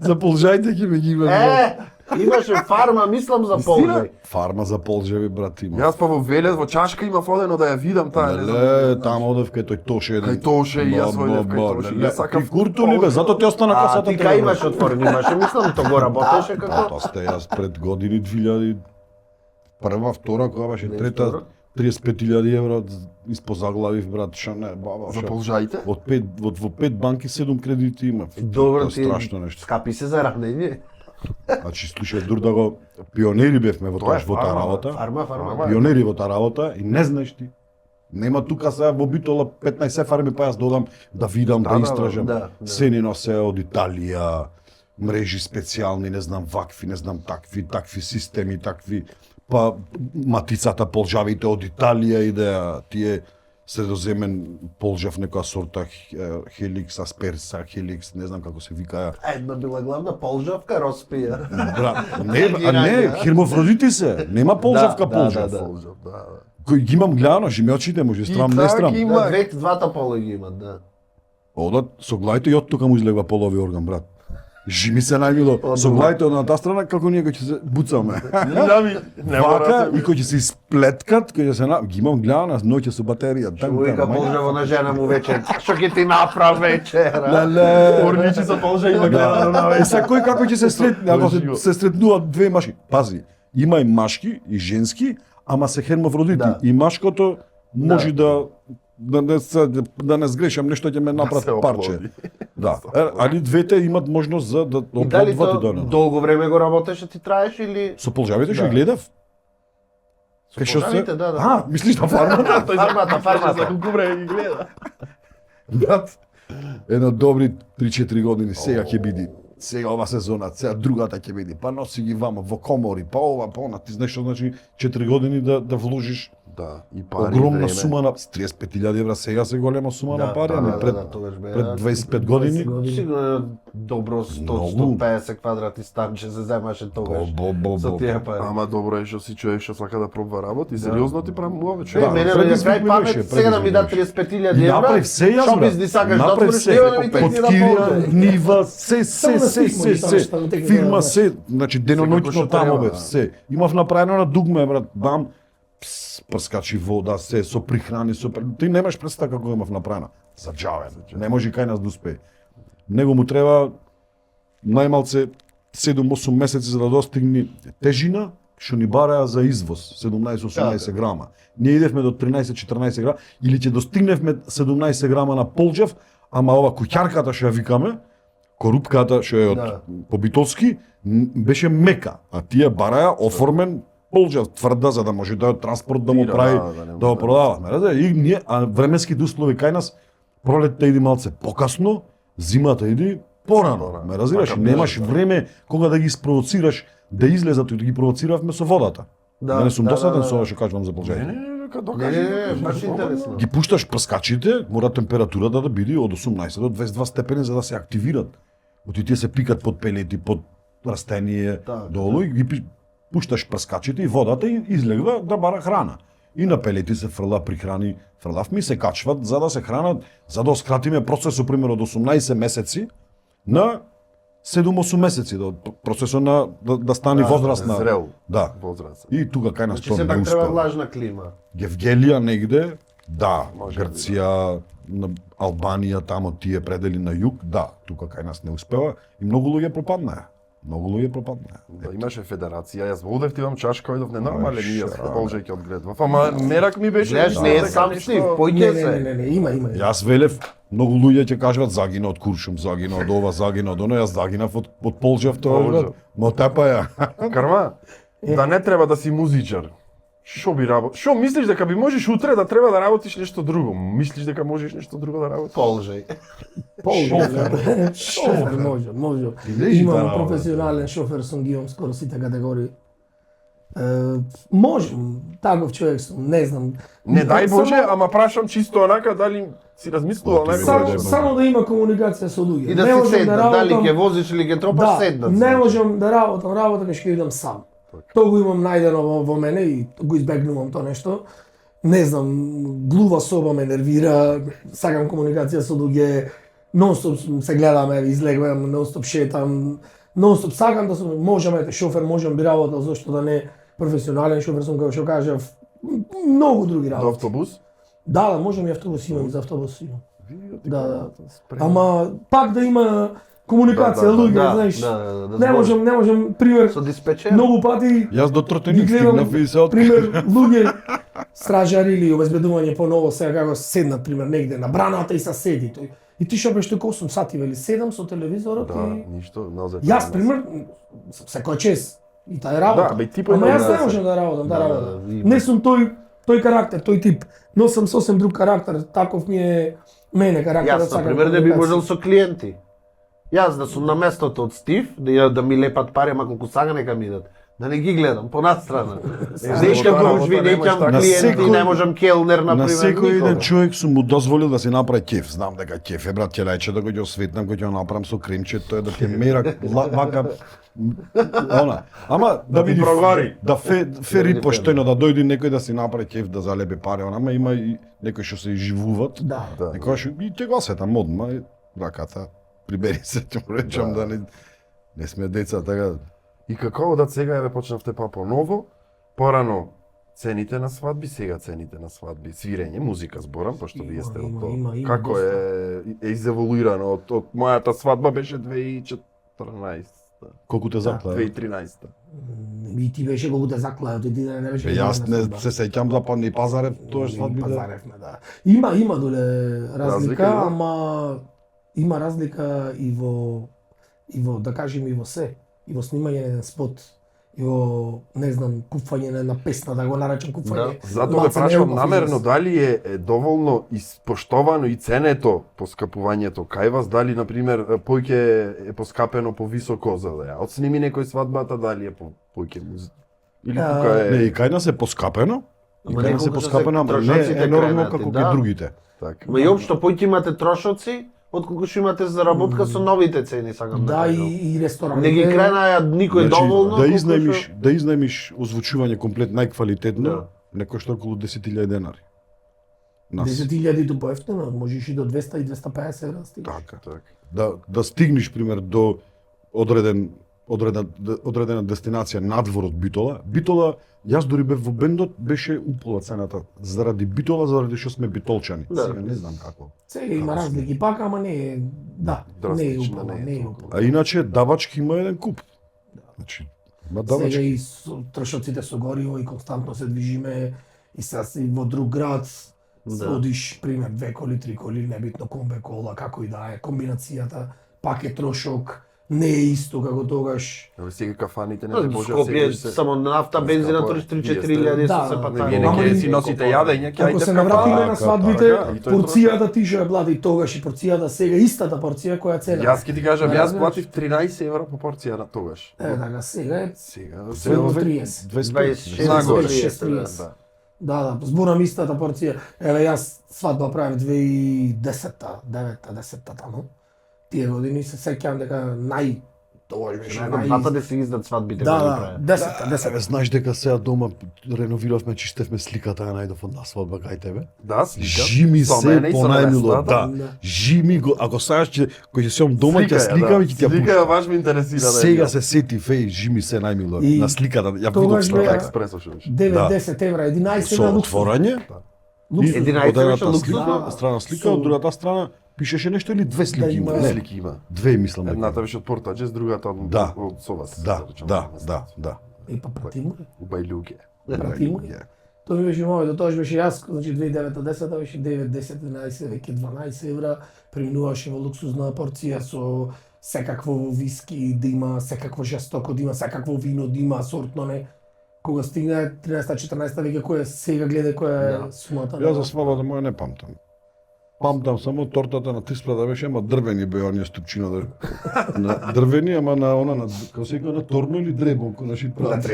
За полжајте ќе ме ги имаме. Имаше фарма, мислам за полжај. Фарма за полжеви, брат, има. Јас па во Велес, во Чашка имав одено да ја видам таа, не знам. Леле, таму одев кај тој Тоше еден. Кај Тоше и јас одев кај Тоше. Јас сакав Ти курту ли бе, затоа ти остана А косата. ти кај имаш отворен, имаше, мислам, то го работеше како? Тоа сте јас пред години 2000 прва, втора, кога беше трета, 35.000 евро испозаглавив, брат, што не, баба, За што. полжаите? Во 5 банки 7 кредити имав. Добро, Тоа е ти страшно нешто. скапи се за ранење. Значи, слушај, дур да го пионери бевме во Тоа е во таа фарма, работа. Фарма. Пионери во таа работа и не знаеш ти. Нема тука сега во Битола 15 фарми, па јас додам да видам, да истражам. да. Сени носе од Италија, мрежи специјални, не знам вакви, не знам такви системи, такви, па матицата полжавите од Италија идеа, тие средоземен полжав некоја сорта Helix aspersa, Helix, не знам како се викаја. Една била главна полжавка, роспија. Брат, не, хермофродити се, нема полжавка Да, полжав. да. Полжав, да. Кој ги имам гледано, жи ме очите, може страм, не така страм. ги има. Двата пола ги имат, да. Одат, соглајте и од тука му излегва полови орган, брат. Жими се најмило. Со главите од едната страна како ние ќе се буцаме. Не мора Вака да и кој ќе се исплеткат, кој ќе се ги имам гледана ноќе со батерија. Вика полжаво на жена му вечер. Што ќе ти направ вечера? Леле. Орничи со полжа има гледано на И сега кој како ќе се сретне, ако се сретнуваат две машки. Пази, има и машки и женски, ама се хермафродити. Да. И машкото може да не сгрешам, нешто ќе ме направи се парче. оплоди. Да. Али двете имат можност за да И дали оплодват и тоа да. долго време го работеше, ти траеш или Со полжавите што Да. гледав. Со полжавите, да. А, мислиш на фармата? Фармата. За колку време ги гледа. Брат, едно добри 3-4 години сега ќе биде. Сега ова сезона, сега другата ќе биде. Па носи ги вама во комори, па ова, па она. Ти знаеш што значи 4 години да вложиш Да, и пари огромна време. сума на 35.000 евра, сега се голема сума Да, на пари, да, ами да, пред да, тогаш беа пред 25 години. Сигурно добро 100-150 квадрати станче се земаше тогаш. За тие пари. Ама добро е што си човек што сака да пробва работа и сериозно ти правува Е, човек. мене на предизвик крај ми памет, беше, сега да ми да предизвик 35.000 И евра. направи се јас, Што брат. бизнис сакаш да Направи отвориш, се. нема да ми 5.000 Подкирија, полза. нива, се, Само на се, стих може тоа што текне Фирма да- се, значи деноноќно што тамо треба, бе, да. се. Имав направено на дугме, брат, бам, прскачи вода, се, со прихрани, Ти немаш представа како имав направена. За џавен. Не може кај нас да успее. Него му треба најмалце 7-8 месеци за да достигне тежина што ни бараја за извоз, 17-18 грама. Ние идевме до 13-14 грама, или ќе достигневме 17 грама на полџав, ама ова куќарката што ја викаме, корупката што е од Да. побитовски, беше мека, а тие бараја оформен полџав, тврда, за да може да транспорт да му Тира, прави, да не да го може. продаваме. Разбира, и ние, а временските услови кај нас, пролетта иди малце покасно, зимата иди порано. Ме разбираш, Така немаш време кога да ги спровоцираш да излезат и да ги провоциравме со водата. Да, Не сум да, досаден да, со да. ова што кажувам за Не, полџавите. не, нека Не, докажи. не, баш интересно. Ги пушташ прскачите, мора температурата да биде од 18 до 22 степени за да се активират. Оти тие се пикат под пелети, под растение Да, долу и ги пушташ прскачите и водата и излегва да бара храна. И на пелети се фрла прихрани, фрлавми се качват за да се хранат, за да скратиме процесот пример од 18 месеци на 7-8 месеци, процесот на да стане возрастна. Зрел. Да. Возраст. И тука кај нас Значи тоа се не пак треба успеа. влажна клима. Гевгелија негде, да, Може би, Грција, на Албанија, тамо тие предели на југ, да, тука кај нас не успева и многу луѓе пропаднаа. Многу луѓе пропаднаа. Да, имаше федерација, јас во одев, имам чашка, одев ненормален и јас шарам. полжајќи одгледвав. Ама мерак ми беше. Гледаш, мислам не е дека сам нешто- Стив, Не, појќе не, се. не, има. Јас велев, многу луѓе ќе кажат загина од Куршум, загина од ова, загина од оно, јас загинав од Полџав тоа, Полџав. брат. Мо тепа ја. Карма, да не треба да си музичар. Шо би работ? Шо мислиш дека би можеш утре да треба да работиш нешто друго? Мислиш дека можеш нешто друго да работиш? Полжај. Шофер, може. Лежи Имам таа, професионален шофер, сум ги имам скоро сите категории. Можам, таков човек сум, не знам. Не дај Само- Боже, ама прашам чисто онака дали си размислувал Оти, некој Само, Добре, само да има комуникација со луѓе. И да Не си можам седнат, дали работам- ќе возиш или ќе тропаш, Да, седнат. не значи. можам да работам работа кај што идам сам. Тоа го имам најдено во мене и го избегнувам тоа нешто. Не знам, глува соба ме нервира, сакам комуникација со луѓе, нонстоп се гледаме, излегувам, нонстоп шетам, нонстоп сакам да сум, можам, ете, шофер, можам би работел, зашто да не професионален шофер сум, како што кажав, многу други до работи. автобус? Да, можам и автобус имам, и за автобус имам. Да. Спремно. Ама пак да има комуникација Да, да, луѓе, Да, знаеш. да, Не можам, пример, Со диспечер. многу пати Јас до Тртеник ги гледам, стигнав и се од... пример, луѓе, стражари или обезбедување поново, сега како седнат, пример, негде на браната и са седи тој. И ти што беше тој 8 сати, вели, седам со телевизорот Да, и... ништо, наозај. Јас, пример, секој час, и таа е работа. Да, бе, ти Ама јас појдеш не да можам да работам, да Да, работам. да, има. Не сум тој карактер, тој тип. Носам сосем друг карактер, таков ми е мене карактерот. Јас, на пример, не би можел со клиенти. Јас да сум на местото од Стив, да ми лепат пари, ама колку сага нека ми идат. Да не ги гледам, понастрана. Дечка работа гужви, немаш неќам така. На клиенти, секој- не можам келнер, на На пример, секој еден никога. човек сум му дозволил да си направи кеф. Знам дека кеф е, брат, ќелејче да го ќе осветнам, го ќе направам со кремче, тоа е да ќе мерак, вака, она. Ама да ти биде прогори. да фери поштено, да дојде некој да си направи кеф, да залепи пари, она, ама има и некои што се изживуваат. Да. Да. Некој што и ќе го осетам одма, и раката, прибери се, ќе му речам да не Не сме деца, така. И како одат сега еве почнавте па поново, порано цените на свадби, сега цените на свадби, свирење, музика зборам, пошто вие сте од тоа. има Како е изеволуирано од мојата свадба беше 2014. Колку те заклаа? 2013. И ти беше колку те заклаја, ти не беше. Јас не се сеќам за Пани Пазарев, тоа свадби да. Пазаревме, да. Има доле разлика, Разлика, да. ама има разлика и во да кажем и во се, и во снимање на еден спот, и во не знам купување на една песна, да го наречам купување. Затоа ве прашувам намерно дали е доволно испоштовано и ценето поскапувањето кај вас, дали на пример поќе е поскапено повисоко за да ја отсними некој свадбата, дали е поќе или тука е Не, и кај нас е поскапено. И Ама кај нас е неколку се поскапено, ама не трошоците е енормно кренати, како да. кај другите. така. Ма и општо поќе имате трошоци, отколку што имате заработка со новите цени, сакам да Да, кажам. и ресторан. Не ги кренаја никој доволно. да колку изнајмиш озвучување комплет најквалитетно, Да. некој што околу 10.000 денари. Нас. 10.000 до поевтино, можеш и до 200 и 250 евра да стигнеш. Така. Да стигнеш пример до одредена дестинација надвор од Битола. Битола, јас дори бев во бендот, беше упола цената заради Битола, заради што сме битолчани. Да. Сега не знам како. Сега има разлики пак, ама не е, да, не е Драстично, упала, не е не е толку. упала. А иначе давачки има еден куп. Значи, има Сега давачки. и со трошоците со гориво и константно се движиме и сега си во друг град, Да. одиш пример 2 коли, 3 коли, небитно комбе кола, како и да е, комбинацијата, пак е трошок, не е исто како тогаш. Еве сега кафаните не Да, се може Скопје само нафта, бензина Скапо е. 33-4 Вие илјади Да, се да, па Не, така. вие не Ама ќе и- си носите јадење, ќе Ако се ајде навратиме кафа. на свадбите, така, и тој порцијата тише блади тогаш и порцијата сега истата порција која цена. Јас ќе ти кажам, Да, јас разбираш? платив 13 евра по порција на тогаш. Така, сега е Сега Се од 30. 26 Нагоре. 30. Да. Да, зборам истата порција. Еве јас свадба правев 2010-та, 9-та, 10-та таму. Тие години се сеќавам дека тоа беше Два пати се издат свадбите. Да, го да, прават. 10-та, 10-та. Еве, знаеш дека сега дома реновиравме, чистевме сликата, ја најдов од на свадба кај тебе. Да, слика. Жими Со се мене и со понајмило, невестата. да. Жими го, ако сакаш ќе кој ќе сеам дома ќе сликам и ќе ја Слика пуштам. баш ме интересира да Сега се сети феј, Жими се најмило И на сликата, ја видов тогаш сликата. беа експресо што беше. 9-10 евра, 11 Со на луксус. отворање. Луксус. 11 Од едната беше луксус, слика, да. страна слика, Со- од другата страна пишеше нешто или две слики има? има- Две Не, слики има. две мислам дека. Едната беше од Портаџес, другата од Да. од со вас. Да, речем, да, на да, местото. да. И па пратимо. У Бајлуѓе. Пратимо. Ја. Тоа ми беше моето, тоа беше јас, значи 2009-10 беше 9, 10, 11, веќе 12 евра, преминуваше во луксузна порција со секакво виски да има, секакво жестоко да има, секакво вино да има, сортно не. Кога стигне 13-14 веќе која сега гледа која е сумата. Јас за свадбата моја не памтам. Памтам само тортата на Тиспрада беше, ама дрвени беа оние ступчина на дрвени, ама на она на како се вика на торно или дребо, кој наши прат.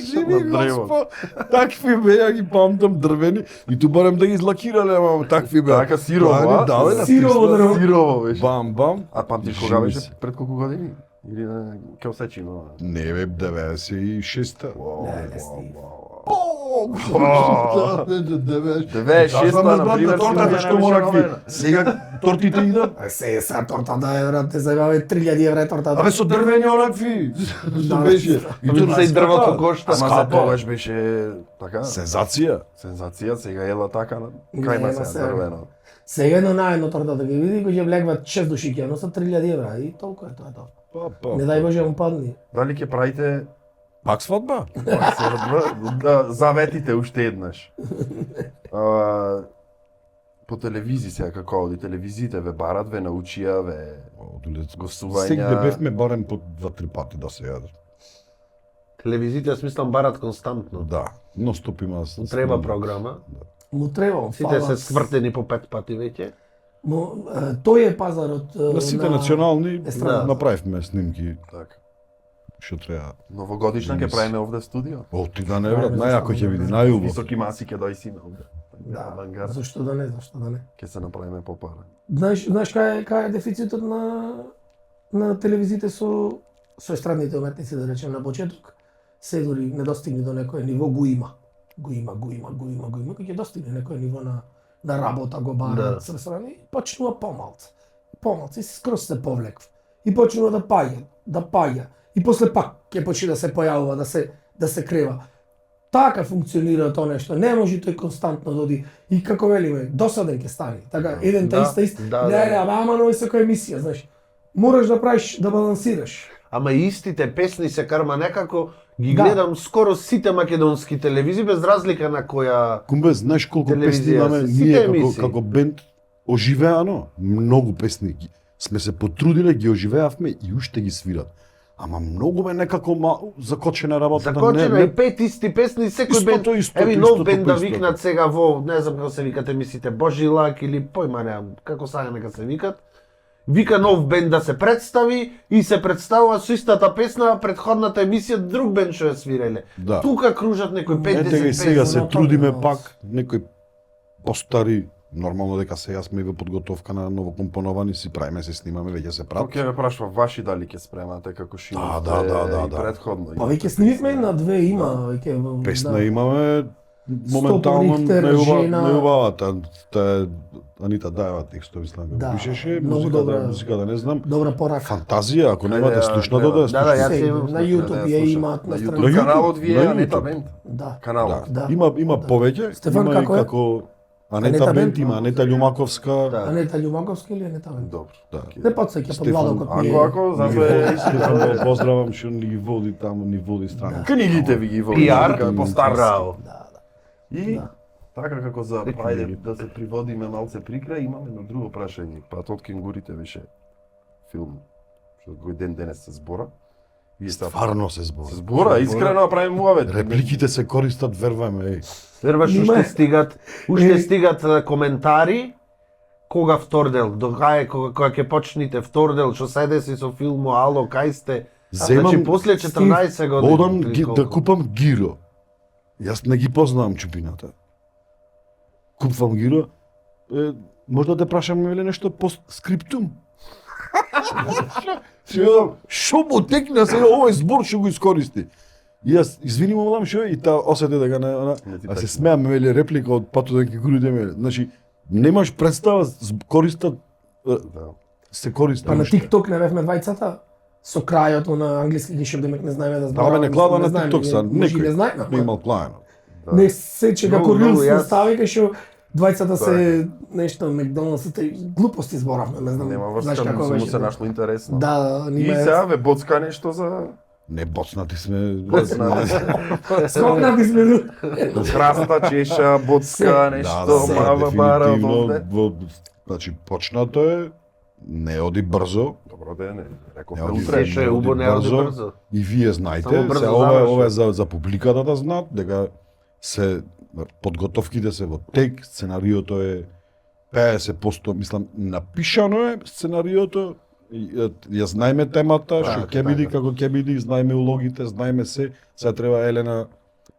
Живи На древо. Господ, такви беа ги памтам дрвени и ту барем да ги излакирале, ама такви беа. Така, сирово, а? Да, бе, на Сирово Тиспрада. дрво. Сирово беше. Бам, бам. А памтиш Жими кога беше се. пред колку години? Или ке осечино? Не бе, 96-та. Шеста, на пример, тортата што мора какви. Сега тортите идат. Се са тортата евра, те зајбаве 3000 евра е тортата. Абе со дрвени онакви. Што Да, беше? И тут се и дрвото кошта. Ама за тогаш беше така. Сензација. Сензација, сега ела така на Не, крај на ема се сега. дрвено. Сега едно на едно тортата ги види, кој ќе влегват 6 души ќе носат 3000 евра и толку е тоа. Не дај Боже му падни. Дали ќе правите Пак свадба? да заветите уште еднаш? По телевизија сега како оди, телевизиите ве барат, ве научија, ве гостувања. Сегде бевме барем по 2-3 пати да се јадат. Телевизиите смислам барат константно. Да, но стоп има. Треба програма. Му треба, Сите се свртени по 5 пати веќе. Му, тој е пазарот На сите национални естрадата. направивме снимки Така. што треба. Новогодишна ќе правиме овде в студио. О, ти да не брат, најако ќе биде, најубаво. Високи маси ќе дојсиме овде. Да, Авангард. зашто да не, зашто да не. Ќе се направиме попара. Знаеш кај е дефицитот на телевизиите со естрадните уметници, да речем, на почеток, се дори не достигне до некој ниво, го има. Кој ќе достигне некој ниво на работа, го барат, Да. се страни, почнува помалце. Помалце, и скроз се повлеква. и почнува да паѓа. И после пак ќе почне да се појавува, да се крева. Така функционира тоа нешто. Не може тој константно да оди и како велиме, досаден ќе стане. Така еден та ист. Не, ама но секоја емисија, знаеш. Мораш да правиш, да балансираш. Ама и истите песни се карма некако ги гледам скоро сите македонски телевизии без разлика на која Кумбе, знаеш колку песни имаме ние како бенд оживеано, многу песни сме се потрудиле, ги оживеавме и уште ги свират. Ама многу ме некако закочена работа. Закочена и пет исти песни, секој бенд. Еви нов бенд да викнат сега во, не знам како се викате мислите, Божи лак или појма немам, како сега нека се викат. Вика нов бенд да се представи и се представува со истата песна, предходната емисија друг бенд што ја свиреле. Да. Тука кружат некои 5-10 Ете сега се но трудиме тоа пак, некои постари, нормално дека сега сме во подготовка на новокомпоновани, си правиме, се снимаме, веќе се Тоа прат. ќе ве прашува ваши дали ќе спремате како шиновте Да. и предходно. Па веќе снимивме на две има, веќе Песна имаме моментално Стопор Рихтер, жена. најубавата. Таа Анита Даева текстови слага Да, пишеше, многу добра. музиката не знам. добра порака. Фантазија, ако немате слушнато да ја Да, слушате. јас Се, имам на YouTube ја имаат на На страница. YouTube YouTube, каналот ви е на Анета YouTube. Бенд. Да. Каналот. Да. Има повеќе, Стефан, има и како е? како Анета Анета Бент, Бент? има Анета Љумаковска. Да. Анета Љумаковска или Анета Бенд? Добро. Да. Не подсеќа под Стефан, Владокот ми е. Ако затоа е Стефан го поздравам што ни ги води таму, ни води страна. книгите ви ги води. PR, постарски. браво. И Да. така како за прајде да се приводиме малце прикрај, имаме едно друго прашање. Патот кенгурите беше филм што кој ден денес се збора. Вие сте Стварно се збори. се збора, искрено правиме муавет. Репликите се користат, вервајме, еј. Вербаш Има уште е. стигат коментари кога втор дел, до кога ќе почнете втор дел, што се деси со филмот Ало, кај сте? Значи после 14 години. Одам или колку? да купам гиро. Јас не ги познавам чупината. Купувам гиро. Можда да те прашам или нешто по скриптум? Шо му текна сега овој збор што го искористи? И јас извини му мадам шо и таа осети дека не она, а се смеам вели реплика од Пато дека гури ме. Значи немаш представа користат се користат. Па на уште. TikTok не бевме двајцата со крајот на англиски ги што демек не знаеме да зборуваме. Абе не гледа на знаеме, TikTok са, може и не некој знаеме. не имал плаено. Не сече како Многу, Рилс јас- настави кај што двајцата се нешто Макдоналдсите глупости зборавме, не знам. Нема знаеш врска, како му беше. се нашло интересно. Да, И нима сега ве боцка нешто за Не боцнати сме. скокнати сме. краста, чеша, боцка, нешто, мава бара, овде. Значи почнато е, не оди брзо. Добро да не, реков Не не оди утре. Се убо не оди брзо. И вие знаете, Само брзо се заврши. ова е за публиката да знаат дека се подготовките се во тек, сценариото е 50%, мислам, напишано е сценариото, ја знаеме темата, што ќе биде, како ќе биде, знаеме улогите, знаеме се. Сега треба Елена,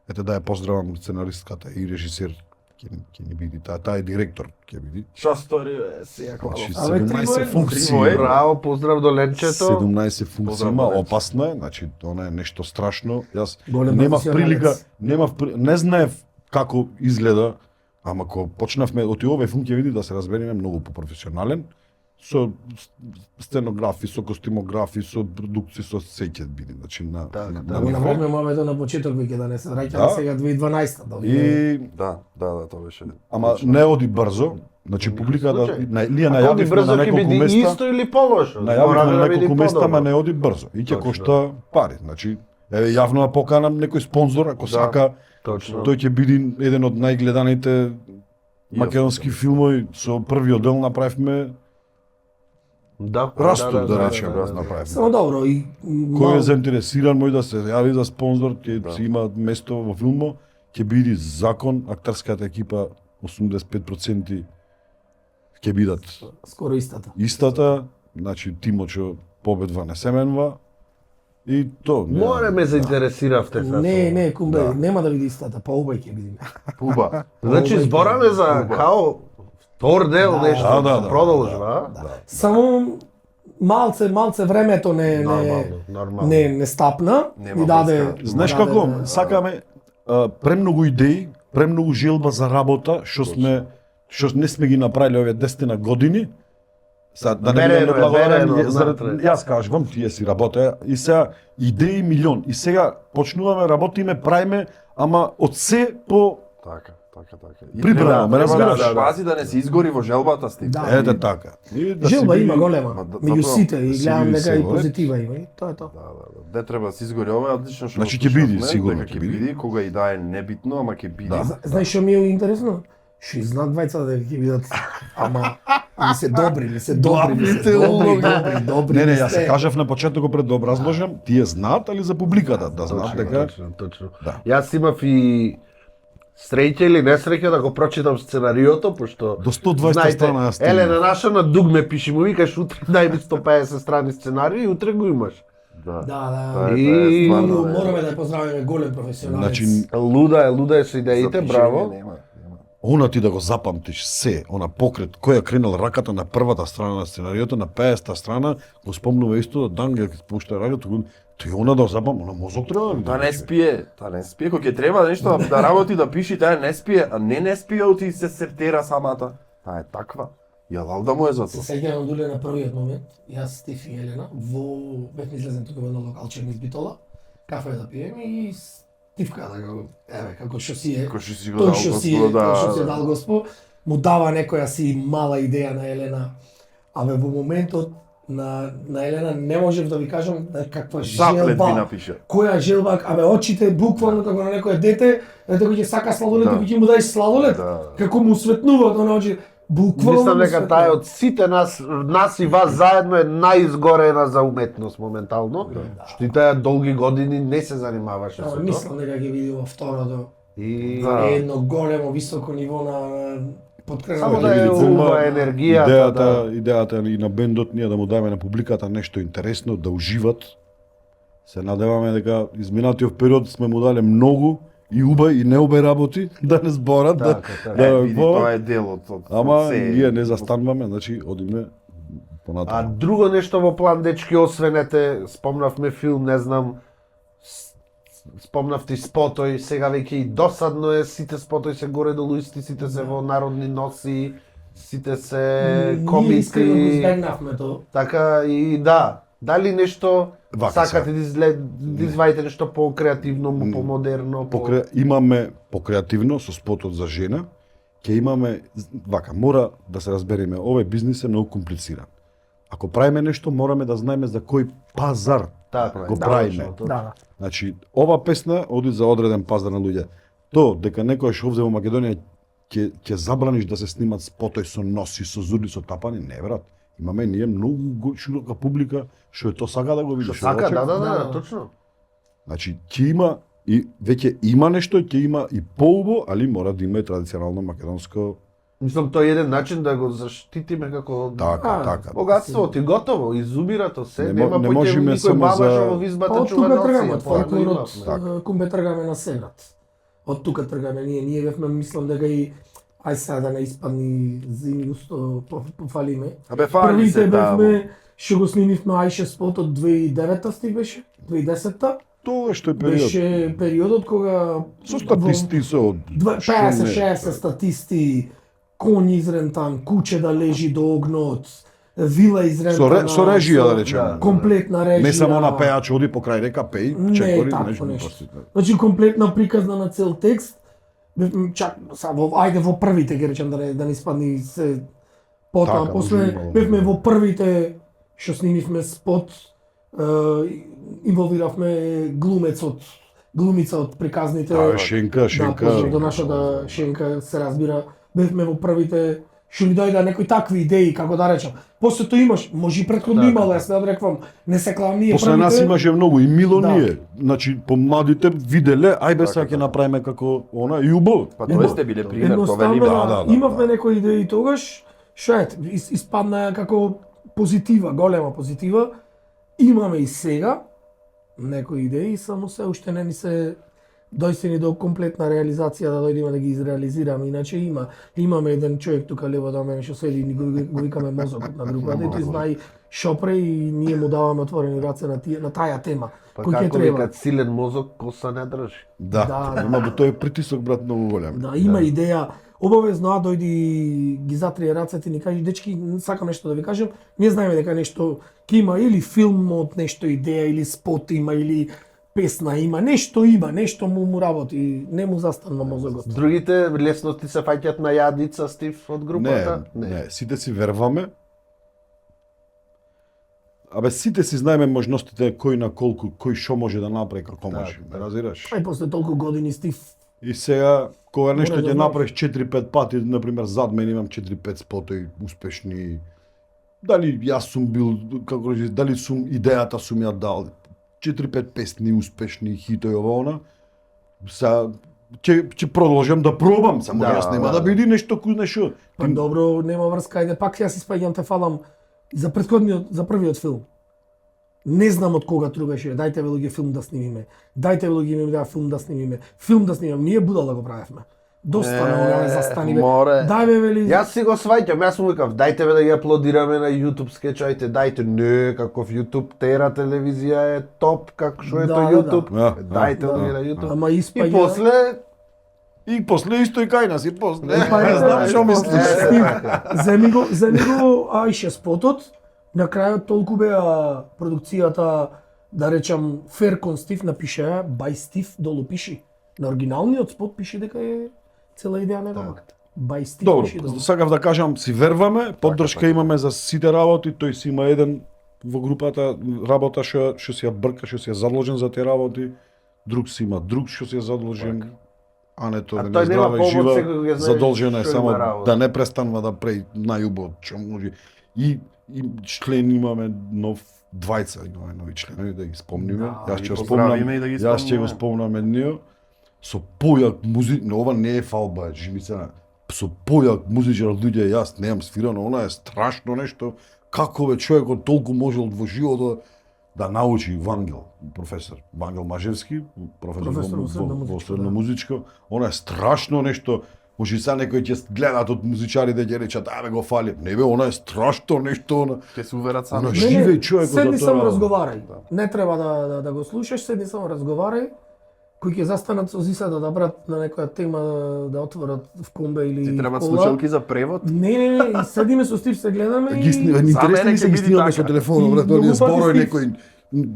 ете да ја поздравам сценаристката и режисер, ќе ни биде, таа е директор, ќе биде. Шо стори, бе, сега Значи, колко? 17 функции. Триво е. Браво, поздрав до Ленчето. 17 функции Поздрав има, до Ленче. опасно е, значи тоа е нешто страшно. Јас Голем немав професионалец. прилика, не знаев како изгледа, ама кога почнавме од овој филм ќе види да се разбереме многу попрофесионален, со сценографи, со костимографи, со продукција, со се ќе биде, значи на Да го направиме мовето на почеток веќе да не се враќаме Да. сега 2012 да. И Да, тоа беше. ама не оди брзо, значи публиката случај. ние Ако оди најавивме брзо на ќе неколку биде места. исто или полошо. Најавивме Мора на да биде неколку места, подобро. ама не оди брзо. И ќе Точно. кошта пари. Значи, еве јавно да поканам некој спонзор, ако сака, Точно. тој ќе биде еден од најгледаните македонски филмови. Со првиот дел направивме Да, раступ, да речеме, Само направивме. добро и Кој е заинтересиран мој да се јави за спонзор, ќе си има место во филмот, ќе биде закон, актерската екипа 85% ќе бидат скоро истата. истата, значи тимот што победва не се менува. И то. Море ме заинтересиравте сега. Не, кумбе, Да. нема да биде истата, поубај ќе биде. Пуба. Значи збораме за као втор дел нешто, да. продолжва. Само малце времето Нормално. не стапна, Нема ни даде. врска. Знаеш даде- како, сакаме премногу идеи, премногу желба за работа, што не сме ги направиле овие 10 години. Сад да не Берено бидам е, берено, неблагодарен, внатре. јас кажувам, тие си работеа и сега идеи милион. И сега почнуваме, работиме, правиме, ама од се по Така. И Прибрано, ме разбираш? Да пази да не се изгори во желбата Стив. Да. ете така. И да Желба си има биде- голема, меѓу затоа сите и си гледам биде дека и сигурен. позитива има и тоа е тоа. Де треба да се изгори ова е одлично што. Значи го ќе биде, слушавме, сигурно дека ќе ќе биде. биде, кога и да е небитно, ама ќе биде. Знаеш што ми е интересно? Што знаат двајцата дека ќе бидат, ама не се добри, не се добри, не се добри. Не, не јас се сте. кажав на почетокот пред да образложам, тие знаат, али за публиката да знаат дека Точно. Да. Јас имав и среќа или несреќа да го прочитам сценариото, пошто До 120 страна ја стигнав. Елена наша на дугме пиши му викаш утре дај ми 150 страни сценарij и утре го имаш. Да. Да, Тоа да. е И- стварно, да. Мораме да ја поздравиме голем професионалец. Значи, Луда е со идеите, Запишење браво. нема. она ти да го запамтиш се, она покрет, кој ја кренал раката на првата страна на сценариото, на 50-та страна, го спомнува исто да дан ги пушта радиото, тој она да запам, она мозок треба да ви Таа даде, не човек. спие, кога ќе треба нешто да работи, да пиши, таа не спие, а не спие оти се сертера самата. Таа е таква. Ја да му е за Се тоа. сеќавам дуле на првиот момент, јас, Стиф и Елена, бевме излезен тука во едно локалче низ Битола, кафе да пиеме и Стивка да го, еве, како што си е, Кој што си го тој дал што си е, Господо, тој што си е да. дал Господ, му дава некоја си мала идеја на Елена, абе во моментот на Елена не можев да ви кажам каква Заплет ви желба, напиша. која желба, абе очите буквално како на некое дете, дете кој ќе сака сладолед, Да. кој ќе му даеш сладолед, Да. како му светнуваат на очи, буквално. Мислам му дека светнуваат. таа е од сите нас и вас заедно е најизгорена за уметност моментално, што и таа долги години не се занимаваше со Ама тоа. мислам дека ќе види во второто И Да. едно големо високо ниво на подкрепа. Само Ќе да е видите, има убава енергијата, идејата и на бендот ние да му даваме на публиката нешто интересно, да уживат. Се надеваме дека изминатиот период сме му дали многу и убави и неубави работи да не зборат, да, Така. Е, да види, во- тоа е дел од Ама се. ние не застануваме, значи одиме А понатаму. друго нешто во план, дечки, освенете, спомнавме филм, не знам, спомнав ти спотој, сега веќе и досадно е, сите спотои се горе-долу исти, сите се во народни носи, сите се Ние искрено го комики, избегнавме тоа. така и да. Дали нешто Вака сакате да извадите нешто по-креативно, по-модерно, Имаме покреативно со спотот за жена, ќе имаме вака, мора да се разбереме, овој бизнис е многу комплициран. Ако правиме нешто, мораме да знаеме за кој пазар Така, го да, правиме. точно, Да, да. Значи, ова песна оди за одреден пазар на луѓе. То, дека некојаш овде во Македонија ќе забраниш да се снимат спотои со носи, со зуди, со тапани, не брат. Имаме ние многу широка публика што е то сака да го види. Што сака, да, Да. точно. Значи, ќе има и веќе има нешто, ќе има и поубо, али мора да има и традиционално македонско Мислам, тоа е еден начин да го заштитиме како така, А, така. богатството и готово, изумирато се, Не нема не поќе можеме никој само баба за- што во визбата Од чува тука тргаме, носи, од тоа го фолклорот, имавме. кумбе тргаме на сенат. Од тука тргаме ние бевме, мислам дека и ај сега да не испадни зими усто пофалиме. Абе фали Првите се таму. бевме што го снимивме Ајше спот од 2009-та стиг беше, 2010-та. Тоа што е период. Беше периодот кога Со статисти, со... што не. 50-60 статисти, конј изрентан, куќе да лежи до огнот, вила изрентана. Со режија, да со речеме. комплетна режија. Не само на пејач оди покрај река пеј, Не, чекори, такво нешто. Значи комплетна приказна на цел текст. Чак ајде во првите ги речем да не испадни се потоа Така, после може имало. бевме во првите што снимивме спот, инволвиравме глумица од приказните. Да, Шенка. Да, до нашата Шенка се разбира, бевме во првите што ми дојде некои такви идеи, како да речам. После тоа имаш, може и претходно Така. имало, јас не да реквам, не се клам ние После нас имаше многу и мило Да. ние. Значи помладите виделе, ајбе сега ќе направиме како она и убаво. Па тоа сте биле пример, тоа Едноставно, велиме. да, имавме некои идеи тогаш, што ете, испадна како позитива, голема позитива. Имаме и сега некои идеи, само се уште не ни се дојстени до комплетна реализација да дојдеме да ги изреализираме. Иначе имаме еден човек тука лево до мене што седи и ни го викаме мозокот на групата и тој знае што прави и ние му даваме отворени раце на таа тема. Па кој ќе како треба. викат силен мозок, коса не држи. Да, Да, има тој притисок брат многу голем. Да, има идеја обавезно дојди ги затрие рацете и ни кажи дечки, сакам нешто да ви кажам, ние знаеме дека нешто ќе има или филм од нешто идеја или спот има или песна има, нешто му работи, не му застанува мозокот. Другите лесности се фаќаат на јадица, Стив, од групата? Не, сите си верваме. Абе, сите си знаеме можностите кој на колку, кој што може да направи како може, ме разбираш? Ај после толку години Стив, И сега, кога нешто Мора да ќе знаеш. направиш 4-5 пати, например, зад мене имам 4-5 спотови успешни. Дали јас сум бил, како речи, дали сум идејата сум ја дал. 4-5 песни успешни хитови ова она. Са ќе продолжам да пробам, само Да, јас нема да. да биде нешто кој нешто. па добро, нема врска, ајде пак јас испаѓам те фалам за за првиот филм. Не знам од кога трубеше, дајте ве луѓе филм да снимиме. Дајте ве луѓе ми да филм да снимиме. Филм да снимиме, ние будала го правевме. Доста на ова застаниве. море. Дај вели. Јас си го сваќам, јас му викав, дајте ве да ги аплодираме на YouTube скечајте, дајте, не, каков YouTube тера телевизија е топ, како што е Да, тој да, YouTube. да. Дајте Да. да ги на YouTube. Ама И испаѓа. после И после исто и кај нас, и после. Па Не знам што мислиш. Земи го Аише спотот. На крајот толку беа продукцијата, да речам, Fair con Steve напише by Steve долу пиши. На оригиналниот спот пише дека е цела идеја негова. By Steve Добро, пиши долу. сакав да кажам, си верваме, поддршка имаме за сите работи, тој си има еден во групата работа што си ја брка, што си ја задолжен за тие работи, друг си има друг што си ја задолжен. Ането А да тој не нема здрава и повод, жива, секој го знае задолжена е што само има работа. да не престанува да прави најубаво што може. И член имаме нов двајца, имаме нови членови да ги спомниме. Да, Јас ги ќе го поздравиме спомнам, и да ги јас ќе го спомнеме. спомнам едниот со појак музик, но ова не е фалба, жимица. Со појак музичар од луѓе јас немам свирано, она е страшно нешто. Како бе човекот толку можел во животот да научи Вангел, професор Вангел Мажевски, професор Професор во средно музичко, средно да. музичко, она е страшно нешто. Може са некои ќе гледаат од музичарите ќе речат, абе го фали. Не бе, она е страшно нешто, она. Ќе се уверат Она сами. живеј човекот седни за само тоа. разговарај. Не треба да го слушаш, седни само разговарај. Кои ќе застанат со зисата да брат на некоја тема да отворат в комбе или Ти требаат кола. слушалки за превод. Не, и седиме со Стив се гледаме Ги снима, и... За мене интересни ми се ќе ги биде снимаме така. со телефонот, И брат, многу оние пати зборови Стив. некои.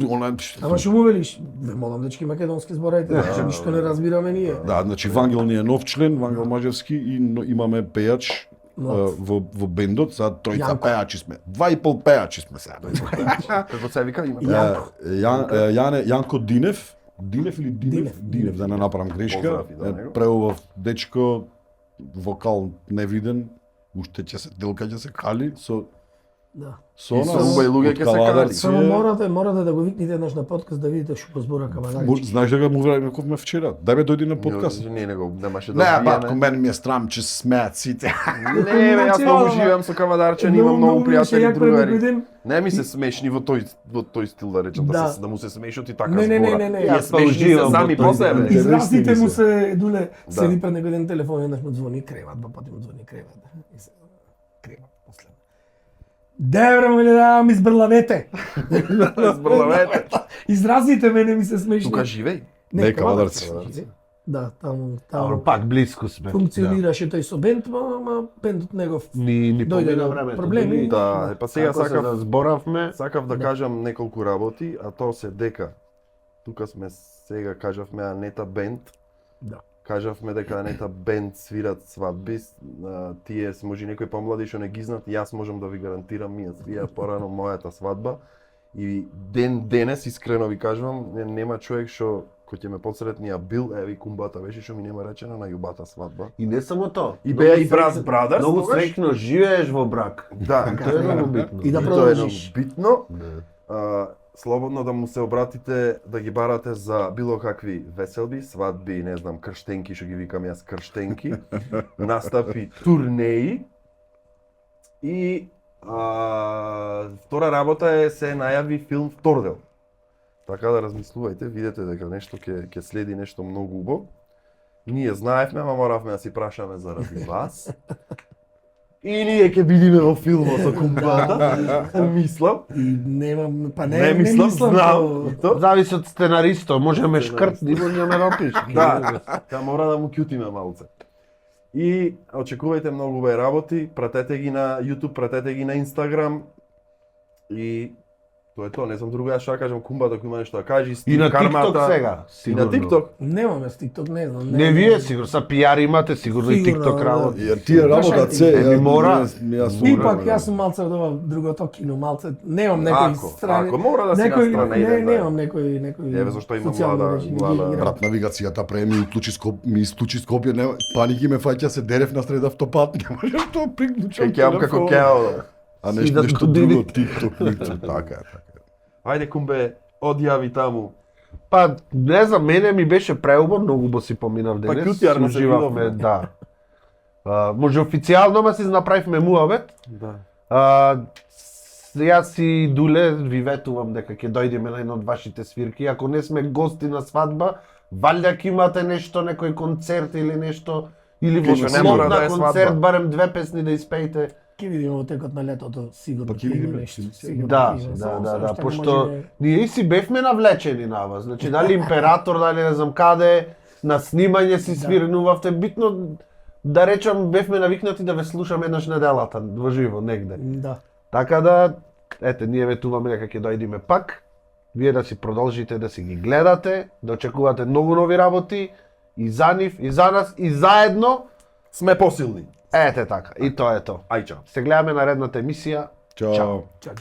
Она Ама што му велиш? Ве молам дечки македонски зборајте, значи ништо не разбираме ние. Да, значи Вангел ни е нов член, Вангел Мажевски и имаме пејач Млад. во бендот, сега тројца Јанко. пејачи сме. 2,5 пејачи сме сега. Како се вика има? Јанко Динев, Динев или Динев? Динев. Динев, да не направам грешка. Поздрав и до него. Преубав дечко, вокал невиден, уште ќе се делка ќе се кали со Да. со И нас. со убави луѓе ќе се кали. Само морате да го викнете еднаш на подкаст да видите што го збора Кавадарчи. Знаеш дека му рековме вчера? Дај бе дојди на подкаст. Не, го немаше да Не, збиеме. батко, мене ми е срам, че се смеат сите. Не, бе, јас многу живеам со Кавадарчен, имам многу пријатели другари. Не ми се смешни во тој стил да речам, Да. да му се смешот и така Не, збора. не. Јас смешни се уживам сами во тој по себе. стил. Изразите му се. се дуле, Да. седи пред него еден телефон, еднаш му звони креват, два пати му звони креват. И се креват после. Девре му да ми избрлавете. Збрлавете. Изразите мене ми се смешни. Тука живеј. Не, Кавадарци. Да, таму Добро, пак близко сме. функционираше тој со бенд, ама бендот негов Ни дојде помина до времето. проблеми. Били- Да, па сега Ако се сакав разборавме, Сакав да кажам неколку работи, а тоа се дека тука сме сега кажавме Анета бенд. Да. Кажавме дека Анета бенд свират свадби, тие може некои помлади што не ги знаат, јас можам да ви гарантирам, ние свија порано мојата свадба и денес искрено ви кажувам, нема човек што кој ќе ме подсретни, а бил, еви кумбата беше што ми нема речено на јубата свадба. и не само тоа. И беа и Многу Брас среќно- Брадерс, Многу тогаш? среќно живееш во брак. Да, Тоа е многу битно. И да и тоа е едно продолжиш. битно. Да. Слободно да му се обратите, да ги барате за било какви веселби, свадби, не знам, крштенки, што ги викам јас крштенки, настапи, турнеи. И втора работа е се најави филм втор дел. Така да размислувајте, видете дека нешто ќе следи нешто многу убаво. Ние знаевме, ама моравме да си прашаме заради вас. И ние ќе бидиме во филмот со кумбата, мислам. И нема, па Не мислам, знам. тоа. И то? Зависи од сценаристо, можеме шкрт, да го да пише. Да, мора да му кјутиме малце. И очекувајте многу убави работи, пратете ги на YouTube, пратете ги на Instagram и тоа е тоа, не знам друго што да кажам, Кумбата ако има нешто да кажи, И на Стив TikTok Кармата. сега, И сигурно. на TikTok. Немаме с TikTok, не знам. Не вие сигурно, са пиар имате, сигурно и Сигурно, TikTok да. работи. Јер тие работат се, Еми, мора. Ипак јас сум малце од ова другото кино, малце немам некој страни. Ако мора да си на страна не, еден, да. немам некој. Еве зашто има социјални млада- мрежи, не ги млада- играм. Брат, навигацијата пре ми исклучи Скопје, не, паники ме фаќа, се дерев на среда автопат, не можеш тоа приклучам Кеќам како кео. А И да нешто тудили. друго, TikTok, ништо, така е. Ајде Кумбе, одјави таму. Па, не знам, мене ми беше преубав, многу бо си поминав денес. кјутиарно се Уживавме, видовме. да. Може официјално, ма си направивме муавет. Да. Јас и Дуле ви ветувам дека ќе дојдеме на една од вашите свирки. Ако не сме гости на свадба, валјда ќе имате нешто, некој концерт или нешто, или во Пише, не мора слот да на е концерт, свадба. барем 2 песни да испеете. Ќе видиме во текот на летото, сигурно Па ќе ќе има видиме, нешто. ќе Сигурно Да, ќе има, да, само да, се да, уште не пошто можеме- ние и си бевме навлечени на вас. Значи, дали император, дали не знам каде, на снимање си свирнувавте, битно да речам бевме навикнати да ве слушаме еднаш неделата во живо негде. Да. Така да, ете, ние ветуваме дека ќе дојдеме пак. Вие да си продолжите да си ги гледате, да очекувате многу нови работи и за нив, и за нас, и заедно. Сме посилни. Ете така, и тоа е тоа. Ај чао. Се гледаме наредната емисија. Чао. Чао, чао.